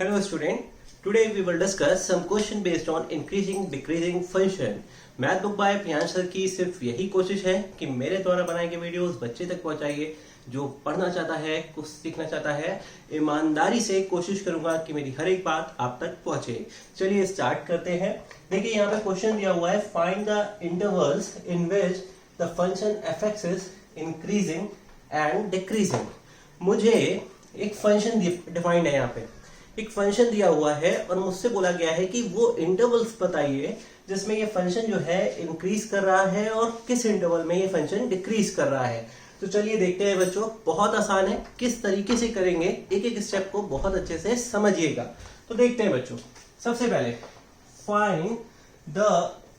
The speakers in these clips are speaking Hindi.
Hello student, today we will discuss some question based on increasing decreasing function. Math book by Priyansh sir की सिर्फ यही कोशिश है कि मेरे द्वारा बनाए गए वीडियोस बच्चे तक पहुंचाइए। जो पढ़ना चाहता है, कुछ सीखना चाहता है, ईमानदारी से कोशिश करूंगा कि मेरी हर एक बात आप तक पहुंचे। चलिए स्टार्ट करते हैं। देखिए यहाँ पे क्वेश्चन दिया हुआ है, find the intervals in which the function F is increasing and decreasing. मुझे एक फंक्शन डिफाइंड है, यहाँ पे एक फंक्शन दिया हुआ है और मुझसे बोला गया है कि वो इंटरवल्स बताइए जिसमें ये फंक्शन जो है इंक्रीज कर रहा है और किस इंटरवल में ये फंक्शन डिक्रीज कर रहा है। तो चलिए देखते हैं बच्चों, बहुत आसान है, किस तरीके से करेंगे एक एक स्टेप को बहुत अच्छे से समझिएगा। तो देखते हैं बच्चों, सबसे पहले फाइंड द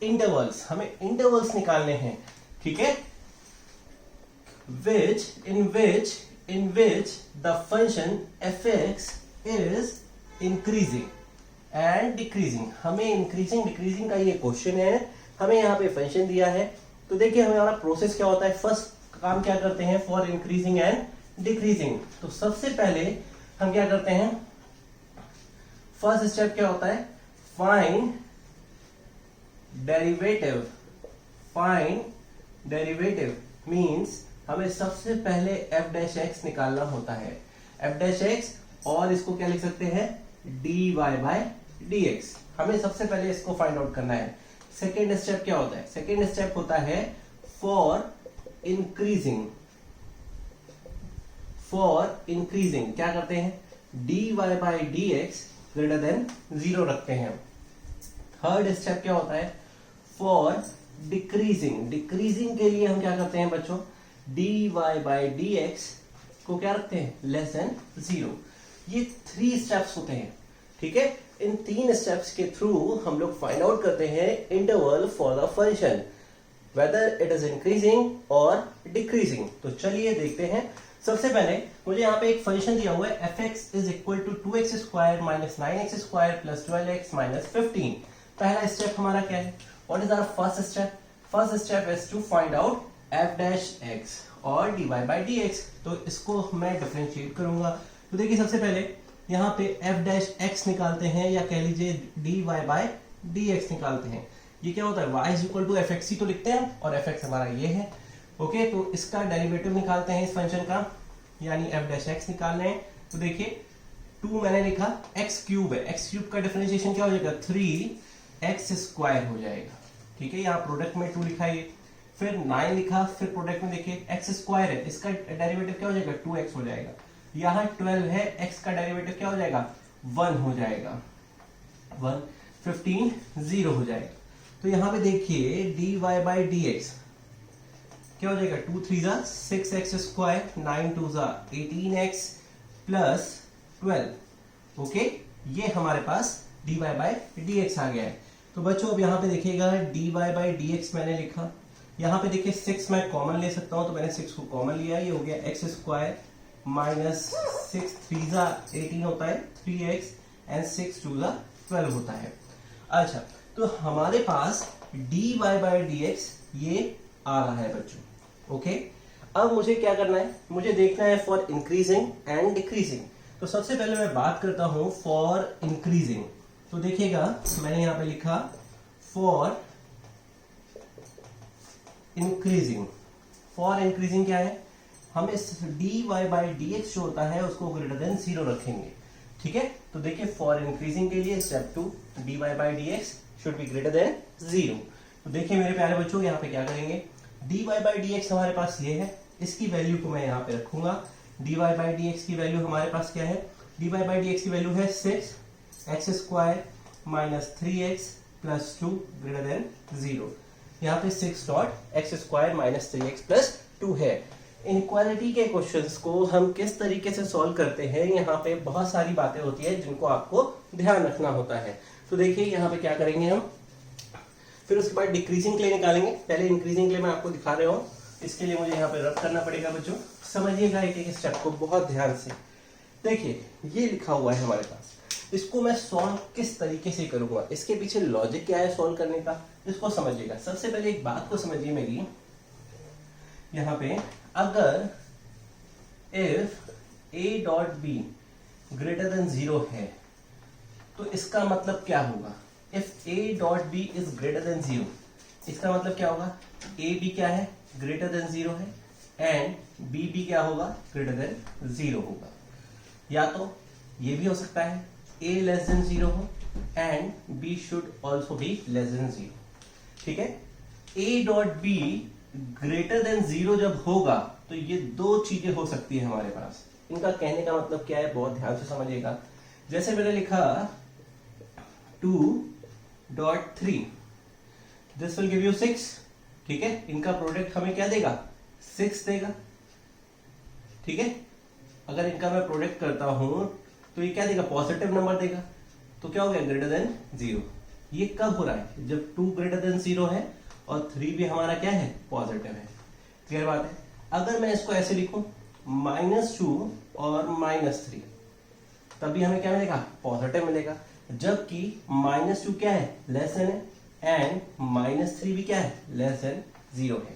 इंटरवल्स, हमें इंटरवल्स निकालने हैं, ठीक है। in which the function fx is increasing and decreasing। हमें इंक्रीजिंग डिक्रीजिंग का ये क्वेश्चन है, हमें यहाँ पे फंक्शन दिया है। तो देखिए हमारा प्रोसेस क्या होता है, फर्स्ट काम क्या करते हैं फॉर इंक्रीजिंग एंड डिक्रीजिंग। तो सबसे पहले हम क्या करते हैं, फर्स्ट स्टेप क्या होता है, find derivative. Find derivative means हमें सबसे पहले एफ डैश एक्स निकालना होता है, एफ डैश एक्स, और इसको क्या लिख सकते हैं D Y by D X. हमें सबसे पहले इसको फाइंड आउट करना है। सेकेंड स्टेप क्या होता है, सेकेंड स्टेप होता है फॉर इंक्रीजिंग। फॉर इंक्रीजिंग क्या करते हैं, D Y by D X greater than 0 रखते हैं। थर्ड स्टेप क्या होता है, फॉर डिक्रीजिंग। डिक्रीजिंग के लिए हम क्या करते हैं बच्चों, D Y by D X को क्या रखते हैं, लेस देन 0। ये 3 स्टेप्स होते हैं, ठीक है। इन 3 स्टेप्स के थ्रू हम लोग फाइंड आउट करते हैं interval for the function, whether it is increasing और डिक्रीजिंग। तो चलिए देखते हैं। सबसे पहले मुझे यहाँ पे एक फंक्शन दिया हुआ है, F X is equal to 2x square minus 9x square plus 12x minus 15। पहला स्टेप हमारा क्या है, what is our first step, first step is to find out F dash X और D Y by D X. तो इसको मैं डिफरेंशिएट करूंगा। तो देखिए सबसे पहले यहाँ पे एफ डैश एक्स निकालते हैं, या कह लीजिए D Y by D X निकालते हैं। ये क्या होता है, y is equal to F X ही तो लिखते हैं, और एफ एक्स हमारा ये है, ओके। तो इसका डेरिवेटिव निकालते हैं इस फंक्शन का, यानी एफ डैश एक्स निकालना है। तो देखिए 2 मैंने लिखा, एक्स क्यूब है, एक्स क्यूब का डिफरेंशिएशन क्या हो जाएगा, 3x स्क्वायर हो जाएगा, ठीक है। यहाँ प्रोडक्ट में 2 लिखा है, फिर 9 लिखा, फिर प्रोडक्ट में देखिए x स्क्वायर है, इसका डेरिवेटिव क्या हो जाएगा, 2x हो जाएगा। यहाँ 12 है, x का डेरिवेटिव क्या हो जाएगा, 1 हो जाएगा, 1, 15 0 हो जाएगा। तो यहाँ पे देखिए dy बाई dx क्या हो जाएगा, 2 3 जा 6x स्क्वायर, 9 2 जा 18x प्लस 12, ओके। ये हमारे पास dy बाई dx आ गया है। तो बच्चों अब यहाँ पे देखिएगा dy बाई dx मैंने लिखा, यहाँ पे देखिए 6 मैं कॉमन ले सकता हूं, तो मैंने 6 को कॉमन लिया, ये हो गया एक्स स्क्वायर माइनस 6 3 जा 18 होता है 3x एंड 6 2 जा 12 होता है। अच्छा, तो हमारे पास dy बाई dx ये आ रहा है बच्चों, ओके। अब मुझे क्या करना है, मुझे देखना है फॉर इंक्रीजिंग एंड डिक्रीजिंग। तो सबसे पहले मैं बात करता हूं फॉर इंक्रीजिंग। तो देखिएगा मैंने यहाँ पे लिखा फॉर इंक्रीजिंग। फॉर इंक्रीजिंग क्या है, हम इस D Y by D X जो होता है उसको ग्रेटर देन 0 रखेंगे, ठीक है। तो देखिए फॉर इंक्रीजिंग के लिए step 2, D Y by D X should be greater than 0। तो देखिए मेरे प्यारे बच्चों, यहाँ पे क्या करेंगे, D Y by D X हमारे पास ये है, इसकी वैल्यू को मैं यहाँ पे रखूंगा। D Y by D X की वैल्यू हमारे पास क्या है, D Y by D X की वैल्यू है 6x square minus 3x plus 2 greater than 0। यहाँ पे 6 dot X square minus 3x plus 2 है। इनक्वालिटी के क्वेश्चंस को हम किस तरीके से सॉल्व करते हैं, यहाँ पे बहुत सारी बातें होती है जिनको आपको ध्यान रखना होता है। तो देखिए यहाँ पे क्या करेंगे हम, फिर उसके बाद डिक्रीजिंग के लिए निकालेंगे। पहले इंक्रीजिंग के लिए मैं आपको दिखा रहा हूँ, इसके लिए मुझे यहाँ पे रब करना पड़ेगा बच्चों, समझिएगा एक एक स्टेप को बहुत ध्यान से। देखिए ये लिखा हुआ है हमारे पास, इसको मैं सॉल्व किस तरीके से करूंगा, इसके पीछे लॉजिक क्या है सॉल्व करने का, इसको समझिएगा। सबसे पहले एक बात को समझिए मेरी, यहाँ पे अगर if a dot B greater than 0 है, तो इसका मतलब क्या होगा, if A dot B is greater than 0, इसका मतलब क्या होगा, ए बी क्या है, ग्रेटर देन 0 है, एंड बी बी क्या होगा, ग्रेटर देन 0 होगा। या तो ये भी हो सकता है a लेस देन 0 हो and b should also be less than 0, ठीक है। a dot B greater than 0 जब होगा तो ये दो चीजें हो सकती है हमारे पास। इनका कहने का मतलब क्या है, बहुत ध्यान से समझिएगा। जैसे मैंने लिखा 2.3, दिस विल गिव यू 6, ठीक है। इनका प्रोडक्ट हमें क्या देगा, 6 देगा, ठीक है। अगर इनका मैं प्रोडक्ट करता हूं तो ये क्या देगा, पॉजिटिव नंबर देगा, तो क्या हो गया, ग्रेटर देन 0। ये कब हो रहा है, जब 2 ग्रेटर देन 0 है और 3 भी हमारा क्या है, पॉजिटिव है। क्लियर बात है। अगर मैं इसको ऐसे लिखूं -2 और -3, तभी हमें क्या मिलेगा, पॉजिटिव मिलेगा, जबकि -2 क्या है, लेस देन है, एंड -3 भी क्या है, लेस देन 0 है।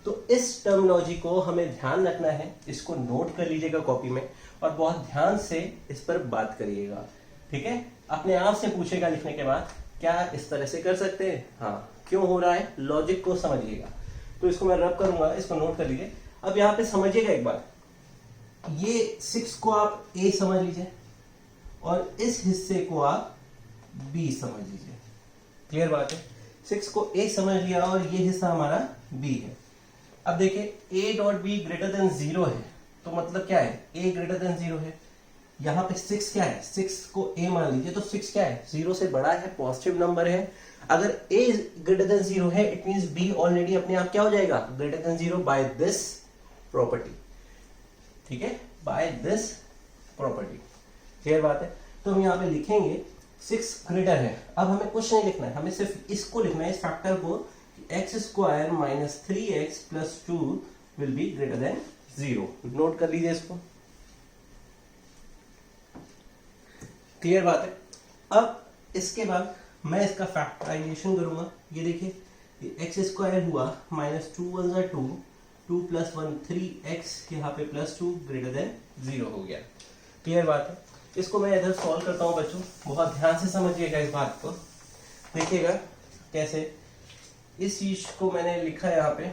तो इस टर्मिनोलॉजी को हमें ध्यान रखना है, इसको नोट कर लीजिएगा कॉपी में और बहुत ध्यान से इस पर बात करिएगा, ठीक है। अपने आप से पूछेगा लिखने के बाद, क्या इस तरह से कर सकते हैं, हाँ, क्यों हो रहा है, लॉजिक को समझिएगा। तो इसको मैं रब करूंगा, इसको नोट कर लीजिए। अब यहां पे समझिएगा एक बात, ये 6 को आप ए समझ लीजिए और इस हिस्से को आप बी समझ लीजिए। क्लियर बात है, 6 को ए समझ लिया और ये हिस्सा हमारा बी है। अब देखिए a dot B greater than 0 है, तो मतलब क्या है, a ग्रेटर देन 0 है। यहाँ पे 6 क्या है, 6 को a मान लीजिए, तो 6 क्या है, 0 से बड़ा है, पॉजिटिव नंबर है। अगर a ग्रेटर देन 0 है, इट मींस b ऑलरेडी अपने आप क्या हो जाएगा, greater than 0 by this property, ठीक है, बाय दिस प्रॉपर्टी। क्लियर बात है। तो हम यहाँ पे लिखेंगे 6 ग्रेटर है। अब हमें कुछ नहीं लिखना है, हमें सिर्फ इसको लिखना है, इस फैक्टर को, x square minus 3x plus 2 will be greater than 0। Note कर लीजिए इसको। क्लियर बात है। अब इसके बाद मैं इसका फैक्टराइजेशन करूंगा। ये देखिए एक्स स्क्वायर हुआ माइनस 2 1 ज़ा 2, 2 प्लस 1 3x, यहाँ पे प्लस 2 ग्रेटर देन 0 हो गया। क्लियर बात है। इसको मैं इधर सॉल्व करता हूं बच्चों, बहुत ध्यान से समझिएगा इस बात को। देखिएगा कैसे, इस चीज को मैंने लिखा यहाँ पे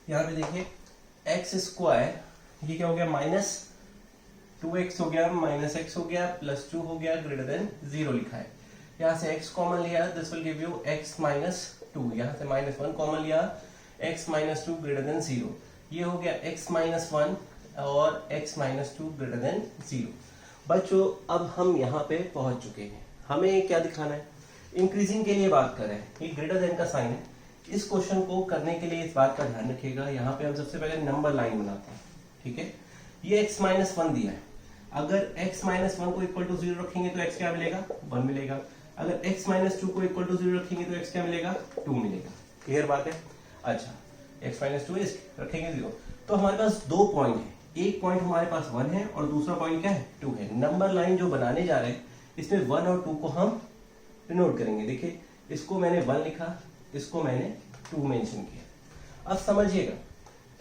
देखिए एक्स स्क्वायर, ये क्या हो गया, माइनस 2x हो गया, माइनस x हो गया, प्लस 2 हो गया, ग्रेटर देन 0 लिखा है। यहाँ से x कॉमन लिया, this will give you x minus 2, यहाँ से माइनस 1 कॉमन लिया, x माइनस 2 ग्रेटर देन 0, ये हो गया x माइनस 1 और x माइनस 2 ग्रेटर देन 0। बच्चों अब हम यहाँ पे पहुंच चुके हैं, हमें क्या दिखाना है, इंक्रीजिंग के लिए बात कर रहे हैं, ये ग्रेटर देन का साइन है। इस क्वेश्चन को करने के लिए इस बात का ध्यान रखिएगा, यहाँ पे हम सबसे पहले नंबर लाइन बनाते हैं, ठीक है। ये x माइनस 1 दिया है, अगर x माइनस 1 को इक्वल टू 0 रखेंगे तो x क्या मिलेगा, 1 मिलेगा। अगर x माइनस 2 को इक्वल टू 0 रखेंगे तो x क्या मिलेगा, 2 मिलेगा। क्लियर बात है। अच्छा, x माइनस 2 रखेंगे 0, तो हमारे पास 2 पॉइंट है, एक पॉइंट हमारे पास 1 है और दूसरा पॉइंट क्या है, 2 है। नंबर लाइन जो बनाने जा रहे हैं इसमें 1 और 2 को हम डिनोट करेंगे। देखिए इसको मैंने 1 लिखा, इसको मैंने 2 मेंशन किया। अब समझिएगा,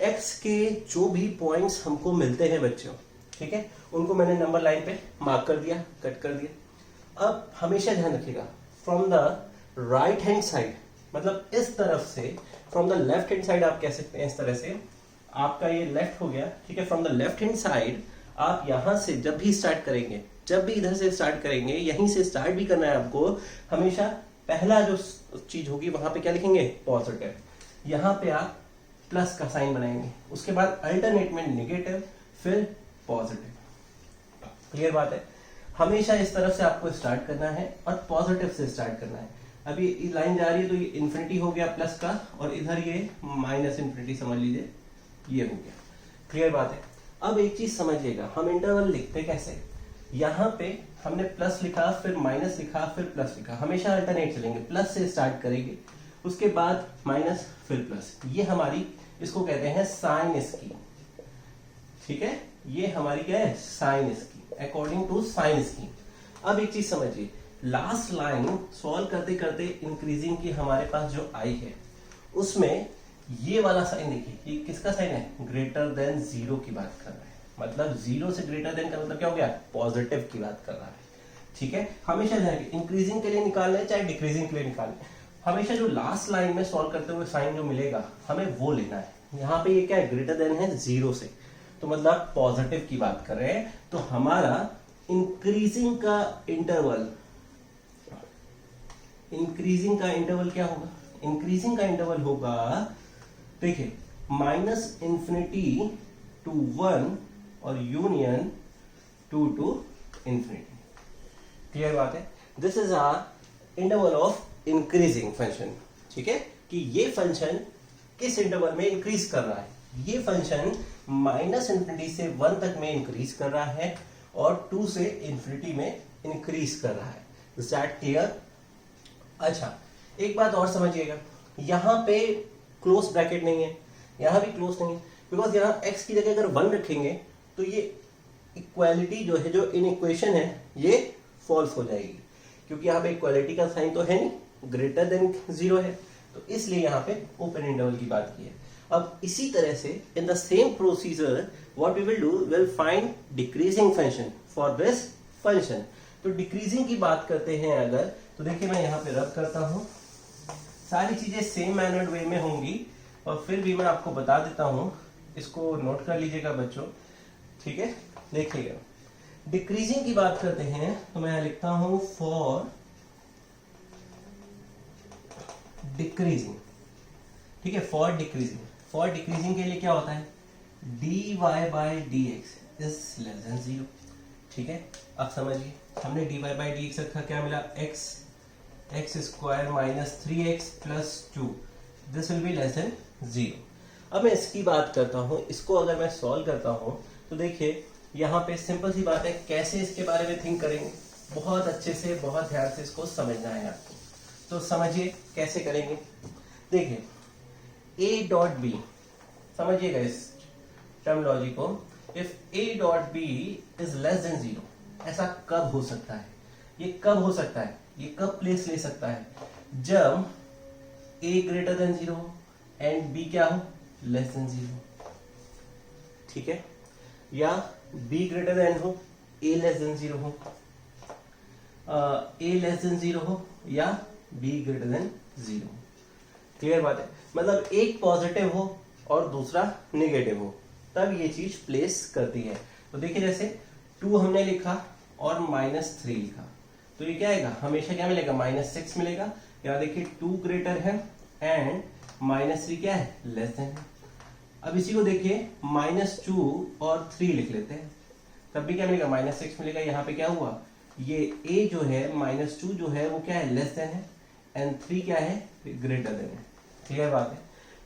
x के जो भी पॉइंट्स हमको मिलते हैं बच्चों, ठीक है, उनको मैंने नंबर लाइन पे मार्क कर दिया, कट कर दिया। अब हमेशा ध्यान रखिएगा, from the right hand side, मतलब इस तरफ से, from the left hand side आप कह सकते हैं इस तरह से, आपका ये लेफ्ट हो गया, ठीक है। From the left hand side आप यहां से जब भी स्टार्ट करेंगे, जब भी इधर से स्टार्ट करेंगे, यहीं से स्टार्ट भी करना है आपको, हमेशा पहला जो चीज होगी वहां पे क्या लिखेंगे, पॉजिटिव। यहां पे आप प्लस का साइन बनाएंगे, उसके बाद अल्टरनेट में नेगेटिव, फिर पॉजिटिव। क्लियर बात है। हमेशा इस तरफ से आपको स्टार्ट करना है और पॉजिटिव से स्टार्ट करना है। अभी ये लाइन जा रही है तो ये इन्फिनिटी हो गया प्लस का, और इधर ये माइनस इन्फिनिटी समझ लीजिए, ये हो गया। क्लियर बात है। अब एक चीज समझिएगा, हम इंटरवल लिखते कैसे, यहाँ पे हमने प्लस लिखा, फिर माइनस लिखा, फिर प्लस लिखा, हमेशा अल्टरनेट चलेंगे, प्लस से स्टार्ट करेंगे, उसके बाद माइनस, फिर प्लस। ये हमारी, इसको कहते हैं साइन स्कीम, ठीक है, ये हमारी क्या है, sign scheme, according to sign scheme. अब एक चीज समझिए, लास्ट लाइन सॉल्व करते करते इंक्रीजिंग की हमारे पास जो आई है, उसमें ये वाला साइन देखिए, ये किसका साइन है, ग्रेटर देन 0 की बात कर रहे हैं, मतलब 0 से ग्रेटर देन का मतलब क्या हो गया, पॉजिटिव की बात कर रहा है। ठीक है, हमेशा ध्यान, इंक्रीजिंग के लिए निकालना है चाहे डिक्रीजिंग के लिए निकालना है, हमेशा जो लास्ट लाइन में सॉल्व करते हुए साइन जो मिलेगा हमें वो लेना है। यहाँ पे ये क्या है, ग्रेटर देन है 0 से, तो मतलब पॉजिटिव की बात कर रहे हैं। तो हमारा इंक्रीजिंग का इंटरवल क्या होगा, इंक्रीजिंग का इंटरवल होगा, देखिए -∞ to 1 और यूनियन 2 to infinity। क्लियर बात है, this is our interval of increasing function. ठीक है, कि ये फंक्शन किस इंटरवल में इंक्रीज कर रहा है, ये फंक्शन -∞ से 1 तक में इंक्रीज कर रहा है और 2 से इन्फिनिटी में इंक्रीज कर रहा है। Is that clear? अच्छा, एक बात और समझिएगा, यहां पे क्लोज ब्रैकेट नहीं है, यहां भी क्लोज नहीं है, बिकॉज यहां x की जगह अगर 1 रखेंगे तो ये इक्वालिटी जो है, जो इन इक्वेशन है, ये फॉल्स हो जाएगी, क्योंकि यहाँ पे इक्वालिटी का साइन तो है नहीं, ग्रेटर देन 0 है, तो इसलिए यहाँ पे ओपन इंटरवल की बात की है। अब इसी तरह से in the same procedure what we will do, will find decreasing function for this function. तो डिक्रीजिंग की बात करते हैं अगर, तो देखिए मैं यहाँ पे रब करता हूं, सारी चीजें सेम मैनर्ड वे में होंगी और फिर भी मैं आपको बता देता हूं, इसको नोट कर लीजिएगा बच्चों। ठीक है, देखिएगा, डिक्रीजिंग की बात करते हैं तो मैं लिखता हूं फॉर डिक्रीजिंग। ठीक है, फॉर डिक्रीजिंग के लिए क्या होता है, dy/dx इज लेस देन 0। ठीक है, अब समझिए, हमने dy/dx रखा, क्या मिला, x square -3x + 2, this will B less than 0। अब मैं इसकी बात करता हूं, इसको अगर मैं सॉल्व करता हूं तो देखिए यहाँ पे सिंपल सी बात है, कैसे इसके बारे में थिंक करेंगे, बहुत अच्छे से, बहुत ध्यान से इसको समझना है आपको। तो समझिए कैसे करेंगे, देखिए a.b, समझिएगा इस टर्मिनोलॉजी को, if a.b is less than 0, ऐसा कब हो सकता है, ये कब हो सकता है, ये कब प्लेस ले सकता है, जब a greater than 0 and b क्या हो, लेस देन 0। ठीक है, या b ग्रेटर देन हो, a लेस देन 0 हो, a लेस देन 0 हो, या b ग्रेटर देन 0। क्लियर बात है, मतलब एक पॉजिटिव हो और दूसरा नेगेटिव हो, तब ये चीज प्लेस करती है। तो देखिए जैसे 2 हमने लिखा और -3 लिखा, तो ये क्या आएगा, हमेशा क्या मिलेगा, -6 मिलेगा। या देखिए 2 ग्रेटर है एंड -3 क्या है, लेस देन है। अब इसी को देखिए -2 और 3 लिख लेते हैं, तब भी क्या मिलेगा, -6 मिलेगा। यहाँ पे क्या हुआ, ये a जो है, -2 जो है वो क्या है, लेस देन है, एंड 3 क्या है, ग्रेटर देन है। क्लियर बात है,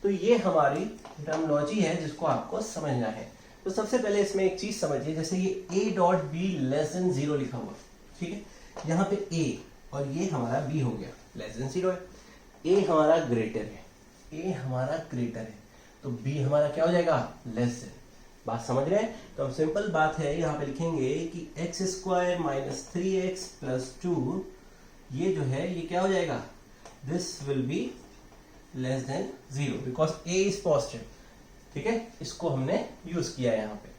तो ये हमारी टर्मिनोलॉजी है जिसको आपको समझना है। तो सबसे पहले इसमें एक चीज समझिए, जैसे ये a.b लेस देन 0 लिखा हुआ, ठीक है, यहाँ पे a और ये हमारा b हो गया, लेस देन 0 है, a हमारा ग्रेटर है, तो b हमारा क्या हो जाएगा, लेस देन। बात समझ रहे हैं? तो हम सिंपल बात है, यहाँ पे लिखेंगे कि x स्क्वायर -3x + 2, ये जो है ये क्या हो जाएगा, this will B less than 0 because a is positive. ठीक है, इसको हमने यूज किया यहाँ पे।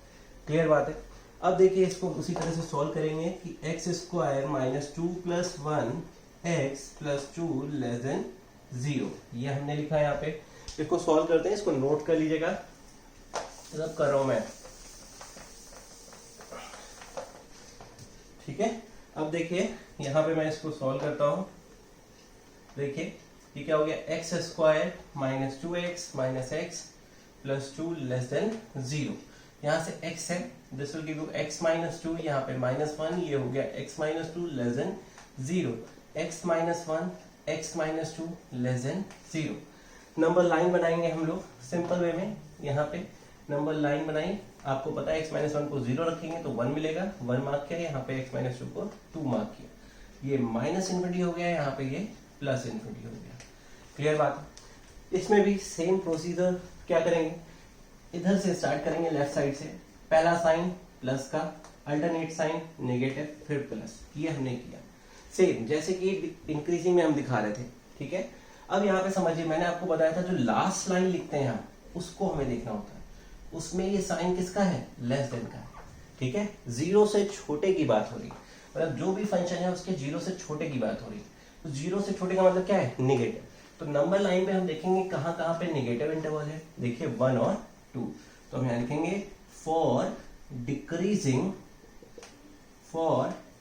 क्लियर बात है। अब देखिए इसको उसी तरह से सॉल्व करेंगे कि x square -2 + 1x + 2 less than 0, ये हमने लिखा है यहाँ पे। इसको सॉल्व करते हैं, इसको नोट कर लीजिएगा, रब कर रहा हूं मैं। ठीक है, अब देखिए यहाँ पे मैं इसको सॉल्व करता हूं। देखिए ये क्या हो गया, x square -2x - x + 2 less than 0। यहाँ से x है, this will give you x - 2, यहाँ पे -1, ये हो गया x - 2 less than 0, x - 1 x - 2 less than 0। Number line बनाएंगे हम लोग सिंपल वे में। यहाँ पे नंबर लाइन बनाई, आपको पता है x - 1 को 0 रखेंगे तो 1 मिलेगा, 1 मार्क किया, यहाँ पे x - 2 को 2 मार्क किया, ये -∞ हो गया, यहाँ पे ये +∞ हो गया। क्लियर बात है। इसमें भी सेम प्रोसीजर क्या करेंगे, इधर से स्टार्ट करेंगे लेफ्ट साइड से, पहला साइन प्लस का, अल्टरनेट साइन नेगेटिव, फिर प्लस, ये हमने किया सेम जैसे कि इंक्रीजिंग में हम दिखा रहे थे। ठीक है, अब यहाँ पे समझिए, मैंने आपको बताया था जो लास्ट लाइन लिखते हैं हम, उसको हमें देखना होता है। उसमें ये साइन किसका है, लेस देन का है, ठीक है। जीरो से छोटे की बात हो रही है, मतलब जो भी फंक्शन है उसके जीरो से छोटे की बात हो रही है। तो जीरो से छोटे का मतलब क्या है, निगेटिव। तो नंबर लाइन पे हम देखेंगे कहाँ कहाँ पे निगेटिव इंटरवल है, देखिए 1 और 2। तो हम यहाँ लिखेंगे for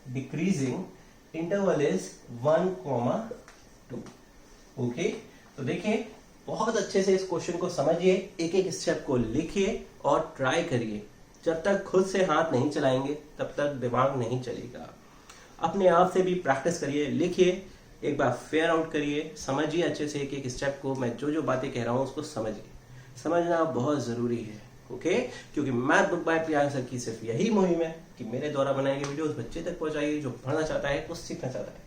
decreasing interval is 1,2। Okay, तो देखिए बहुत अच्छे से इस क्वेश्चन को समझिए, एक एक स्टेप को लिखिए और ट्राई करिए। जब तक खुद से हाथ नहीं चलाएंगे तब तक दिमाग नहीं चलेगा। अपने आप से भी प्रैक्टिस करिए, लिखिए, एक बार फेयर आउट करिए, समझिए अच्छे से एक एक स्टेप को। मैं जो जो बातें कह रहा हूँ उसको समझिए, समझना बहुत जरूरी है। ओके, क्योंकि math book bye Priyank sir की सिर्फ यही मुहिम है कि मेरे द्वारा बनाए गए वीडियोस बच्चे तक पहुंचाइए, जो पढ़ना चाहता है, कुछ सीखना चाहता है।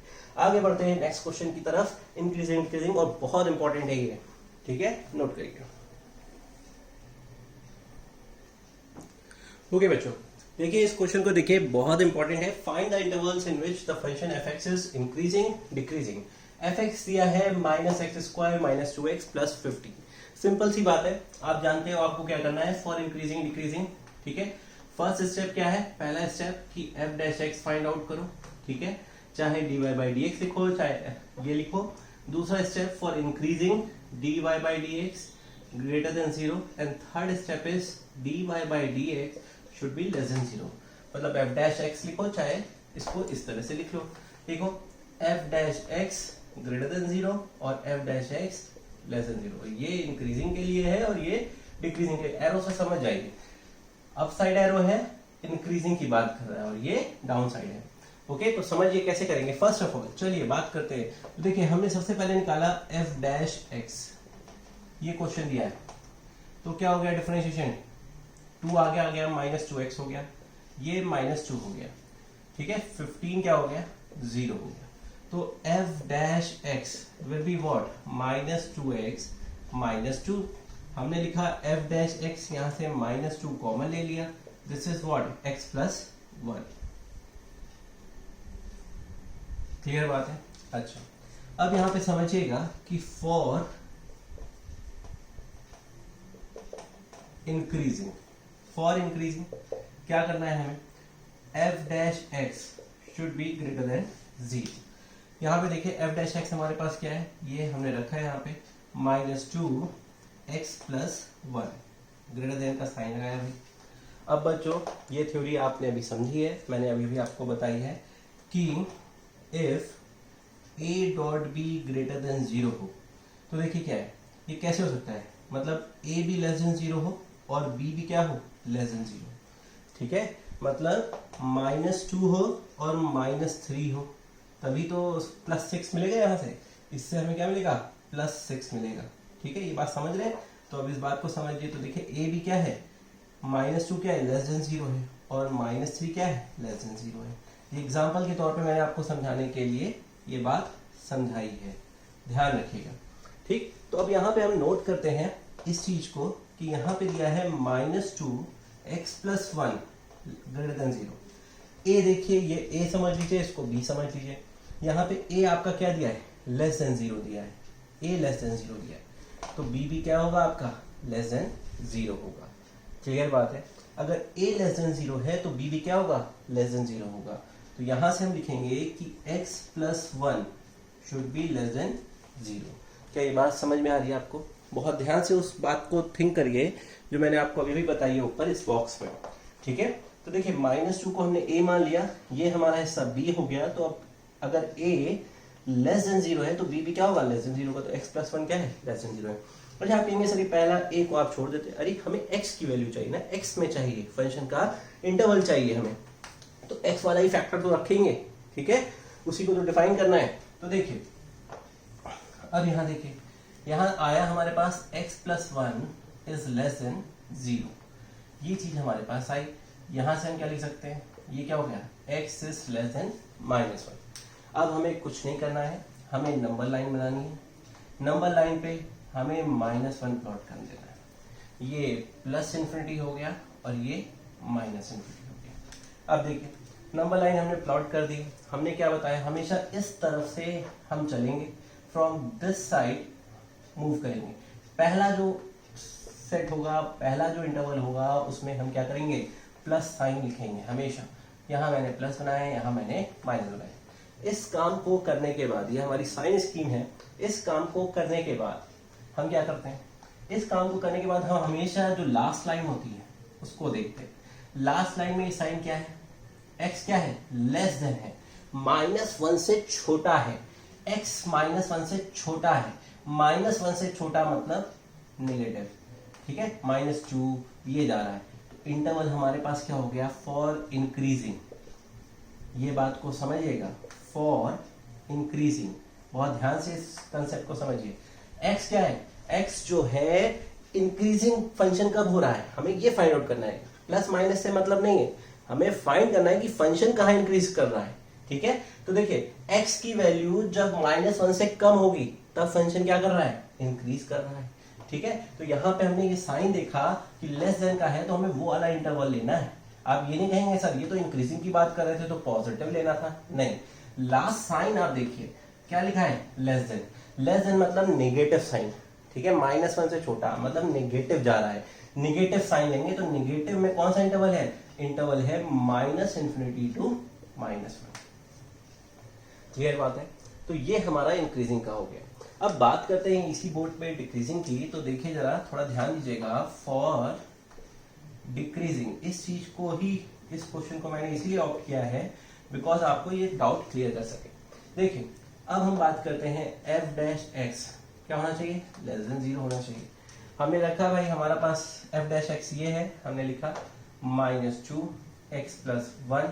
आगे बढ़ते हैं नेक्स्ट क्वेश्चन की तरफ, इंक्रीजिंग, और बहुत इंपॉर्टेंट है ये, ठीक है, नोट करिए। ओके बच्चों, देखिए इस क्वेश्चन को देखिए, बहुत इंपॉर्टेंट है। Find the intervals in which the function f(x) is increasing decreasing. f(x) दिया है -x² - 2x + 50। सिंपल सी बात है, आप जानते हो आपको क्या करना है फॉर इंक्रीजिंग डिक्रीजिंग, ठीक है। फर्स्ट स्टेप क्या है, पहला स्टेप कि f'(x) फाइंड आउट करो, ठीक है, चाहे dy/dx लिखो चाहे ये लिखो। दूसरा step for increasing dy/dx greater than 0, and third step is dy/dx should be less than 0। मतलब f'(x) लिखो चाहे इसको इस तरह से लिख लो, देखो f'(x) greater than 0 और f'(x) less than 0। ये इंक्रीजिंग के लिए है और ये डिक्रीजिंग के लिए। एरो से समझ जाइए, अप साइड एरो है, इंक्रीजिंग की बात कर रहा है, और ये डाउन साइड है। ओके, तो समझिए कैसे करेंगे। फर्स्ट ऑफ ऑल चलिए बात करते हैं। तो देखिए हमने सबसे पहले निकाला f'(x), ये क्वेश्चन दिया है, तो क्या हो गया डिफरेंशिएशन, 2 आगे आ गया, -2x हो गया, ये -2 हो गया, ठीक है। 15 क्या हो गया, 0 हो गया। तो f'(x) will be what, -2x -2। हमने लिखा f'(x), यहां से -2 कॉमन ले लिया, this is what, x + 1। Clear बात है। अच्छा, अब यहां पे समझिएगा कि फॉर इंक्रीजिंग क्या करना है हमें, f'(x) should be greater than 0। यहाँ पे देखिए f'(x) हमारे पास क्या है, ये हमने रखा है यहाँ पे -2x + 1, ग्रेटर देन का साइन लगाया भाई। अब बच्चों ये थ्योरी आपने अभी समझी है, मैंने अभी भी आपको बताई है कि इफ a.b ग्रेटर देन 0 हो, तो देखिए क्या है, ये कैसे हो सकता है, मतलब a भी लेस देन 0 हो और b भी क्या हो, लेस देन 0, ठीक है। मतलब -2 हो और -3 हो, तभी तो +6 मिलेगा यहाँ से, इससे हमें क्या मिलेगा, +6 मिलेगा, ठीक है। ये बात समझ रहे हैं, तो अब इस बात को समझिए। तो देखिए a भी क्या है, -2 क्या है, लेस देन 0 है, और -3 क्या है, लेस देन 0 है। ये एग्जाम्पल के तौर पे मैंने आपको समझाने के लिए ये बात समझाई है, ध्यान रखिएगा, ठीक। तो अब यहाँ पे हम नोट करते हैं इस चीज को कि यहाँ पे दिया है -2x + 1 ग्रेटर देन 0। a देखिए, ये a समझ लीजिए, इसको b समझ लीजिए। यहाँ पे a आपका क्या दिया है, लेस देन 0 दिया है, a लेस देन 0 दिया है, तो b भी क्या होगा आपका, लेस देन 0 होगा। क्लियर बात है। अगर a लेस देन 0 है तो b भी क्या होगा, लेस देन 0 होगा। तो यहां से हम लिखेंगे कि x + 1 should be less than 0। क्या ये बात समझ में आ रही है आपको? बहुत ध्यान से उस बात को थिंक करिए जो मैंने आपको अभी भी बताई है ऊपर इस बॉक्स में, ठीक है। तो देखिए -2 को हमने a मान लिया, ये हमारा हिस्सा b हो गया। तो अब अगर a लेस देन 0 है तो b भी क्या होगा, लेस देन 0 का। तो x + 1 क्या है, लेस देन 0 है। और यहाँ कहेंगे सर पहला a को आप छोड़ देते, अरे हमें x की वैल्यू चाहिए ना, x में चाहिए, फंक्शन का इंटरवल चाहिए हमें, तो x वाला ही फैक्टर तो रखेंगे, ठीक है, उसी को तो डिफाइन करना है। तो देखिए अब यहाँ देखिए, यहाँ आया हमारे पास x + 1 इज लेस देन 0, ये चीज हमारे पास आई। यहां से हम क्या लिख सकते हैं, ये क्या हो गया, x इज लेस देन -1। अब हमें कुछ नहीं करना है, हमें नंबर लाइन बनानी है। नंबर लाइन पे हमें -1 प्लॉट कर देना है, ये +∞ हो गया और ये -∞ हो गया। अब देखिए नंबर लाइन हमने प्लॉट कर दी, हमने क्या बताया, हमेशा इस तरफ से हम चलेंगे, फ्रॉम दिस साइड मूव करेंगे। पहला जो सेट होगा, पहला जो इंटरवल होगा उसमें हम क्या करेंगे, प्लस साइन लिखेंगे हमेशा। यहाँ मैंने प्लस बनाया, यहाँ मैंने माइनस बनाया। इस काम को करने के बाद, ये हमारी साइन स्कीम है, इस काम को करने के बाद हम क्या करते हैं, इस काम को करने के बाद हम हमेशा जो लास्ट लाइन होती है उसको देखते हैं। लास्ट लाइन में ये साइन क्या है, x क्या है, लेस देन है, -1 से छोटा है, x -1 से छोटा है, -1 से छोटा मतलब नेगेटिव, ठीक है, -2 ये जा रहा है। तो इंटरवल हमारे पास क्या हो गया, फॉर इंक्रीजिंग, ये बात को समझिएगा, फॉर इंक्रीजिंग, बहुत ध्यान से इस कंसेप्ट को समझिए। x क्या है, x जो है इंक्रीजिंग फंक्शन कब हो रहा है, हमें ये फाइंड आउट करना है। प्लस माइनस से मतलब नहीं है, हमें फाइंड करना है कि फंक्शन कहाँ इंक्रीज कर रहा है, ठीक है। तो देखिए x की वैल्यू जब -1 से कम होगी तब फंक्शन क्या कर रहा है, इंक्रीज कर रहा है, ठीक है। तो यहाँ पे हमने ये साइन देखा कि लेस देन का है, तो हमें वो वाला इंटरवल लेना है। आप ये नहीं कहेंगे सर ये तो इंक्रीजिंग की बात कर रहे थे तो पॉजिटिव लेना था, नहीं, लास्ट साइन आप देखिए क्या लिखा है, लेस देन। लेस देन मतलब नेगेटिव साइन, ठीक है, -1 से छोटा मतलब नेगेटिव जा रहा है, नेगेटिव साइन लेंगे। तो नेगेटिव में कौन सा इंटरवल है, इंटरवल है -∞ to -1। क्लियर बात है। तो ये हमारा इंक्रीजिंग का हो गया। अब बात करते हैं इसी बोर्ड पे डिक्रीजिंग की। तो देखिए जरा थोड़ा ध्यान दीजिएगा, फॉर डिक्रीजिंग, इस चीज को ही, इस क्वेश्चन को मैंने इसीलिए ऑप्ट किया है बिकॉज आपको ये डाउट क्लियर कर सके। देखिए अब हम बात करते हैं f' क्या होना चाहिए, लेस देन 0 होना चाहिए। हमने रखा भाई हमारा पास f' ये है, हमने लिखा -2x + 1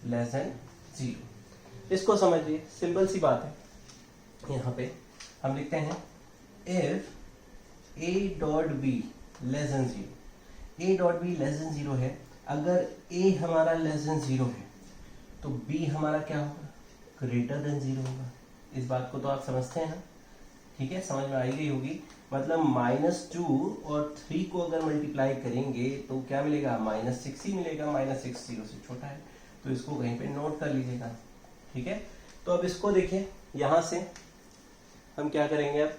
लेस देन 0। इसको समझिए, सिंपल सी बात है। यहाँ पे हम लिखते हैं if a.b less than 0, a.b less than 0 है, अगर a हमारा लेस देन 0 है तो b हमारा क्या होगा, ग्रेटर देन 0 होगा। इस बात को तो आप समझते हैं ना, ठीक है, समझ में आई गई होगी। मतलब -2 और 3 को अगर मल्टीप्लाई करेंगे तो क्या मिलेगा, -6 ही मिलेगा, -6 0 से छोटा है, तो इसको कहीं पे नोट कर लीजिएगा, ठीक है। तो अब इसको देखिए, यहां से हम क्या करेंगे अब,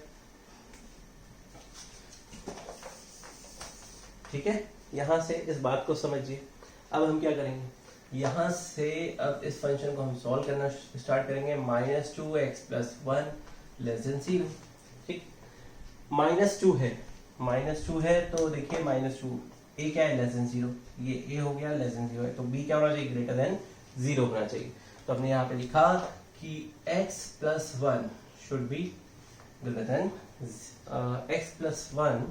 ठीक है, यहां से इस बात को समझिए। अब हम क्या करेंगे, यहां से अब इस फंक्शन को हम सॉल्व करना स्टार्ट करेंगे। -2x + 1 लेस देन 0, ठीक, -2 है, -2 है तो देखिए -2, a क्या है, लेस देन 0, ये a हो गया, लेस देन 0 है, तो b क्या होना चाहिए, ग्रेटर देन 0 होना चाहिए। तो हमने यहाँ पे लिखा कि x + 1 should be greater then x + 1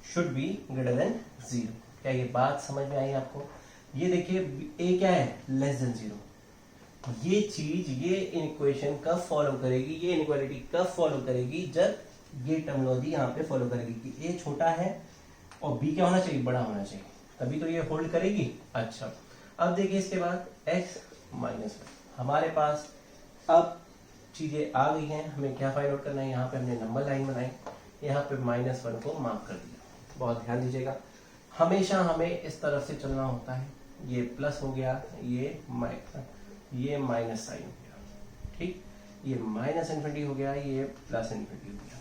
should be greater than 0। क्या ये बात समझ में आई आपको? ये देखिए a क्या है, लेस देन 0। ये चीज, ये इक्वेशन कब फॉलो करेगी, ये इनइक्वालिटी कब फॉलो करेगी, जब ये टर्मिनोलॉजी यहाँ पे फॉलो करेगी कि a छोटा है और b क्या होना चाहिए, बड़ा होना चाहिए, तभी तो ये होल्ड करेगी। अच्छा अब देखिए इसके बाद x - 1 हमारे पास अब चीजें आ गई हैं। हमें क्या फाइंड आउट करना है, यहाँ पे हमने नंबर लाइन बनाई, यहाँ पे -1 को मार्क कर दिया। बहुत ध्यान दीजिएगा, हमेशा हमें इस तरफ से चलना होता है। ये प्लस हो गया, ये माइनस साइन हो गया, ठीक, ये -∞ हो गया, ये +∞ हो गया।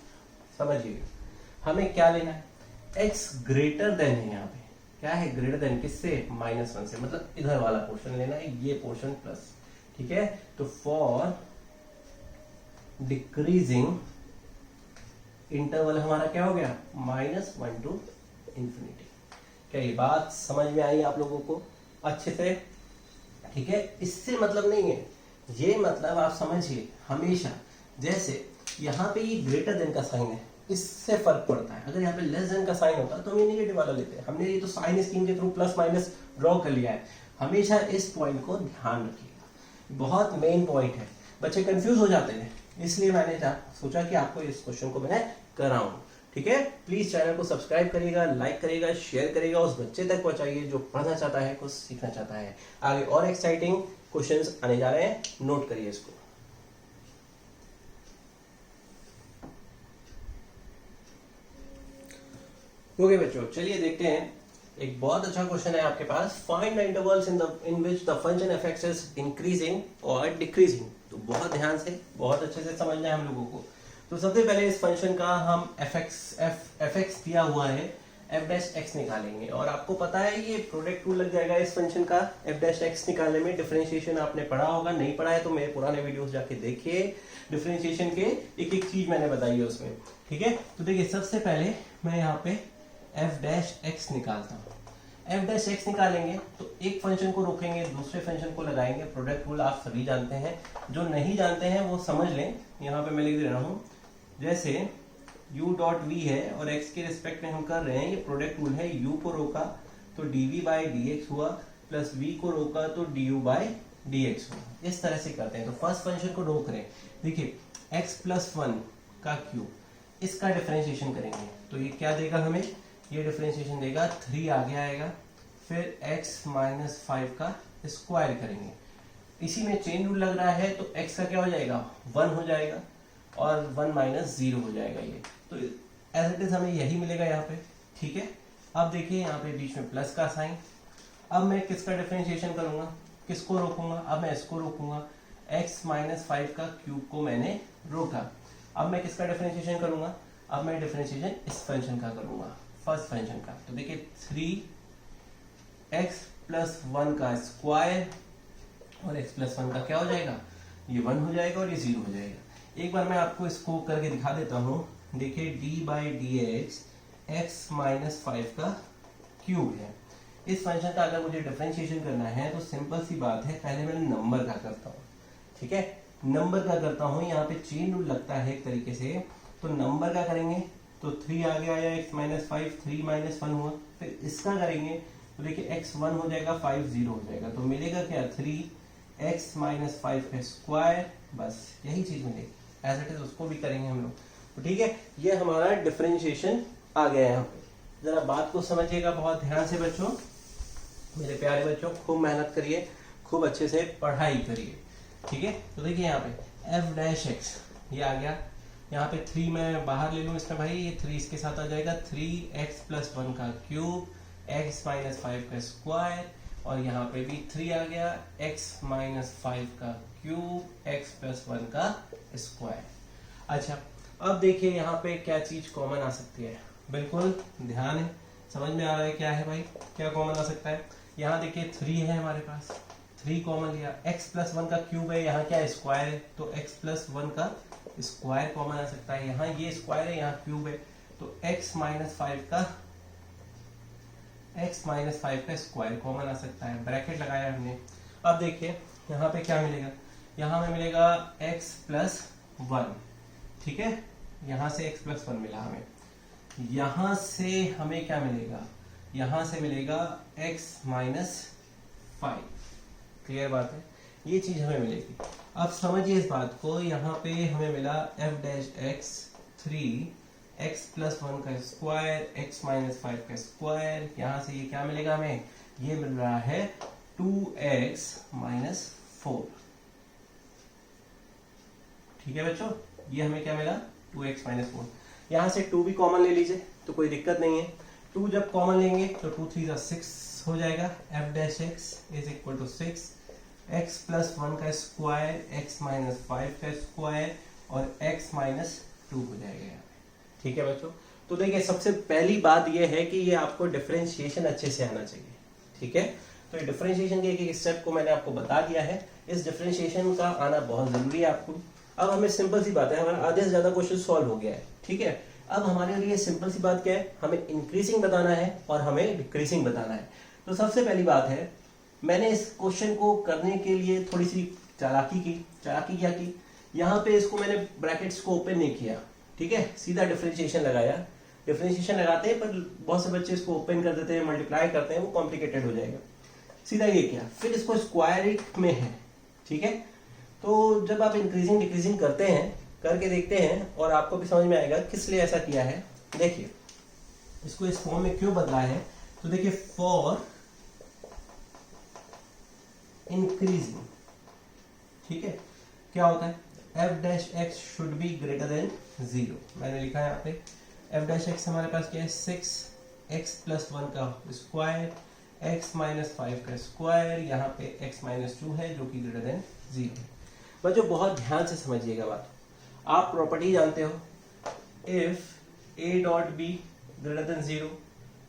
समझिएगा हमें क्या लेना है, x ग्रेटर देन है, यहाँ पे क्या है, ग्रेटर देन किससे, -1 से, मतलब इधर वाला पोर्शन लेना है, ये पोर्शन प्लस, ठीक है। तो फॉर डिक्रीजिंग इंटरवल हमारा क्या हो गया, -1 to ∞। क्या ये बात समझ में आई आप लोगों को अच्छे से? ठीक है, इससे मतलब नहीं है, ये मतलब आप समझिए हमेशा, जैसे यहाँ पे ये ग्रेटर देन का साइन है, इससे फर्क पड़ता है। अगर यहाँ पे लेस देन का साइन होता तो हम ये नेगेटिव वाला लेते हैं। हमने ये तो साइन स्कीम के थ्रू प्लस माइनस ड्रॉ कर लिया है। हमेशा इस पॉइंट को ध्यान रखिएगा, बहुत मेन पॉइंट है, बच्चे कंफ्यूज हो जाते हैं, इसलिए मैंने सोचा कि आपको इस क्वेश्चन को मैं कराऊं। ठीक है, प्लीज चैनल को सब्सक्राइब करिएगा, लाइक करिएगा, शेयर करिएगा, उस बच्चे तक पहुंचाइए जो पढ़ना चाहता है, कुछ सीखना चाहता है। आगे और एक्साइटिंग क्वेश्चंस आने जा रहे हैं, नोट करिए इसको। ओके बच्चों, चलिए देखते हैं। एक बहुत अच्छा क्वेश्चन है आपके पास, find the intervals in which the function f(x) is increasing और डिक्रीजिंग। तो बहुत ध्यान से, बहुत अच्छे से समझना है हम लोगों को। तो सबसे पहले इस फंक्शन का हम f(x) दिया हुआ है, एफ डैश एक्स निकालेंगे। और आपको पता है ये प्रोडक्ट रूल लग जाएगा इस फंक्शन का एफ डैश एक्स निकालने में। डिफरेंशिएशन आपने पढ़ा होगा, नहीं पढ़ा है तो मेरे पुराने वीडियोस जाके देखिए, डिफरेंशिएशन के एक एक चीज मैंने बताई है उसमें। ठीक है, तो देखिए सबसे पहले मैं यहाँ पे एफ डैश एक्स निकालता हूँ। एफ डैश एक्स निकालेंगे तो एक फंक्शन को रोकेंगे, दूसरे फंक्शन को लगाएंगे। प्रोडक्ट रूल आप सभी जानते हैं, जो नहीं जानते हैं वो समझ लें। यहाँ पे मैं लिख दे रहा हूँ, जैसे u डॉट v है और x के रिस्पेक्ट में हम कर रहे हैं, ये प्रोडक्ट रूल है। u को रोका तो dv बाई dx हुआ, प्लस v को रोका तो du बाई dx हुआ। इस तरह से करते हैं। तो फर्स्ट फंक्शन को रोक रहे हैं, देखिए x प्लस 1 का क्यूब, इसका डिफरेंशिएशन करेंगे तो ये क्या देगा हमें, ये डिफरेंशिएशन देगा 3 आगे आएगा, फिर x माइनस 5 का स्क्वायर करेंगे। इसी में चेन रूल लग रहा है तो x का क्या हो जाएगा, 1 हो जाएगा और 1 माइनस 0 हो जाएगा। ये तो एज इट इज हमें यही मिलेगा यहाँ पे। ठीक है, अब देखिए यहाँ पे बीच में प्लस का साइन। अब मैं किसका डिफरेंशिएशन करूंगा, किसको रोकूंगा, अब मैं इसको रोकूंगा। x माइनस 5 का क्यूब को मैंने रोका। अब मैं किसका डिफरेंशिएशन करूंगा, अब मैं डिफरेंशिएशन इस फंक्शन का करूंगा, फर्स्ट फंक्शन का। तो देखिए 3x प्लस 1 का स्क्वायर और x प्लस 1 का क्या हो जाएगा, ये 1 हो जाएगा और ये 0 हो जाएगा। एक बार मैं आपको इसको करके दिखा देता हूं। देखिए d by D x x minus 5 का क्यूब है। इस फंक्शन का अगर मुझे डिफरेंशिएशन करना है तो सिंपल सी बात है, पहले मैं नंबर का करता हूँ। ठीक है, नंबर का करता हूँ, यहाँ पे चेन रूल लगता है एक तरीके से। तो नंबर का करेंगे तो 3 आगे आया, x माइनस 5, 3 माइनस 1 हुआ। फिर इसका करेंगे तो देखिए x 1 हो जाएगा, 5 0 हो जाएगा। तो मिलेगा क्या, 3x माइनस 5 का स्क्वायर, बस यही चीज मिलेगी। एज इट इज उसको भी करेंगे हम लोग। तो ठीक है, ये हमारा डिफरेंशिएशन आ गया यहाँ पे। जरा बात को समझिएगा बहुत ध्यान से बच्चों, मेरे प्यारे बच्चों, खूब मेहनत करिए, खूब अच्छे से पढ़ाई करिए। ठीक है, तो देखिए यहाँ पे एफ डैश एक्स ये आ गया। यहाँ पे 3 मैं बाहर ले लूँ इसमें भाई, ये 3 इसके साथ आ जाएगा, 3x प्लस 1 का क्यूब, x माइनस 5 का स्क्वायर, और यहाँ पे भी 3 आ गया, x माइनस 5 का क्यूब, x प्लस 1 का स्क्वायर। अच्छा, अब देखिए यहाँ पे क्या चीज कॉमन आ सकती है, बिल्कुल ध्यान है, समझ में आ रहा है क्या है भाई, क्या कॉमन आ सकता है। यहाँ देखिए 3 है हमारे पास, 3 कॉमन लिया, x प्लस 1 का क्यूब है, यहाँ क्या स्क्वायर है तो x प्लस 1 का स्क्वायर कॉमन आ सकता है। यहाँ ये स्क्वायर है, यहाँ क्यूब है, तो x माइनस 5 का स्क्वायर कॉमन आ सकता है। ब्रैकेट लगाया हमने। अब देखिए यहाँ पे क्या मिलेगा, यहाँ में मिलेगा x प्लस 1। ठीक है, यहाँ से x प्लस 1 मिला हमें। यहाँ से हमें क्या मिलेगा, यहाँ से मिलेगा x माइनस 5। क्लियर बात है, ये चीज हमें मिलेगी। अब समझिए इस बात को, यहाँ पे हमें मिला f dash x 3x plus 1 का स्क्वायर, x माइनस 5 का स्क्वायर। यहाँ से ये क्या मिलेगा हमें, ये मिल रहा है 2x माइनस 4। ठीक है बच्चों, ये हमें क्या मिला, 2x माइनस 4। यहाँ से 2 भी कॉमन ले लीजिए तो कोई दिक्कत नहीं है। 2 जब कॉमन लेंगे तो 2 3 6 हो जाएगा। f dash x is equal to 6, x plus 1 का स्क्वायर, x माइनस 5 का स्क्वायर और x माइनस 2 हो जाएगा यहाँ पे। ठीक है बच्चों, तो देखिए सबसे पहली बात ये है कि ये आपको डिफरेंशिएशन अच्छे से आना चाहिए। ठीक है, तो ये डिफरेंशिएशन के एक स्टेप को मैंने आपको बता दिया है। इस डिफरेंशिएशन का आना बहुत जरूरी है आपको। अब हमें सिंपल सी बात है, हमारा आधे से ज्यादा क्वेश्चन सॉल्व हो गया है। ठीक है, अब हमारे लिए सिंपल सी बात क्या है, हमें इंक्रीजिंग बताना है और हमें डिक्रीजिंग बताना है। तो सबसे पहली बात है, मैंने इस क्वेश्चन को करने के लिए थोड़ी सी चालाकी की। चालाकी क्या की, यहाँ पे इसको मैंने ब्रैकेट्स को ओपन नहीं किया। ठीक है, सीधा डिफरेंशिएशन लगाया। डिफरेंशिएशन लगाते हैं पर बहुत से बच्चे इसको ओपन कर देते हैं, मल्टीप्लाई करते हैं, वो कॉम्प्लिकेटेड हो जाएगा। सीधा ये किया, फिर इसको स्क्वायर में है। ठीक है, तो जब आप इंक्रीजिंग डिक्रीजिंग करते हैं, करके देखते हैं और आपको भी समझ में आएगा किस लिए ऐसा किया है। देखिए इसको इस फॉर्म में क्यों बदला है, तो देखिए फॉर इंक्रीजिंग, ठीक है, क्या होता है, f dash x should be greater than 0। मैंने लिखा है यहाँ पे f डैश x हमारे पास क्या है, 6x प्लस 1 का स्क्वायर, x माइनस 5 का स्क्वायर, यहाँ पे x माइनस 2 है जो कि ग्रेटर देन 0 है। बच्चों बहुत ध्यान से समझिएगा बात, आप प्रॉपर्टी जानते हो, if a dot B greater than 0,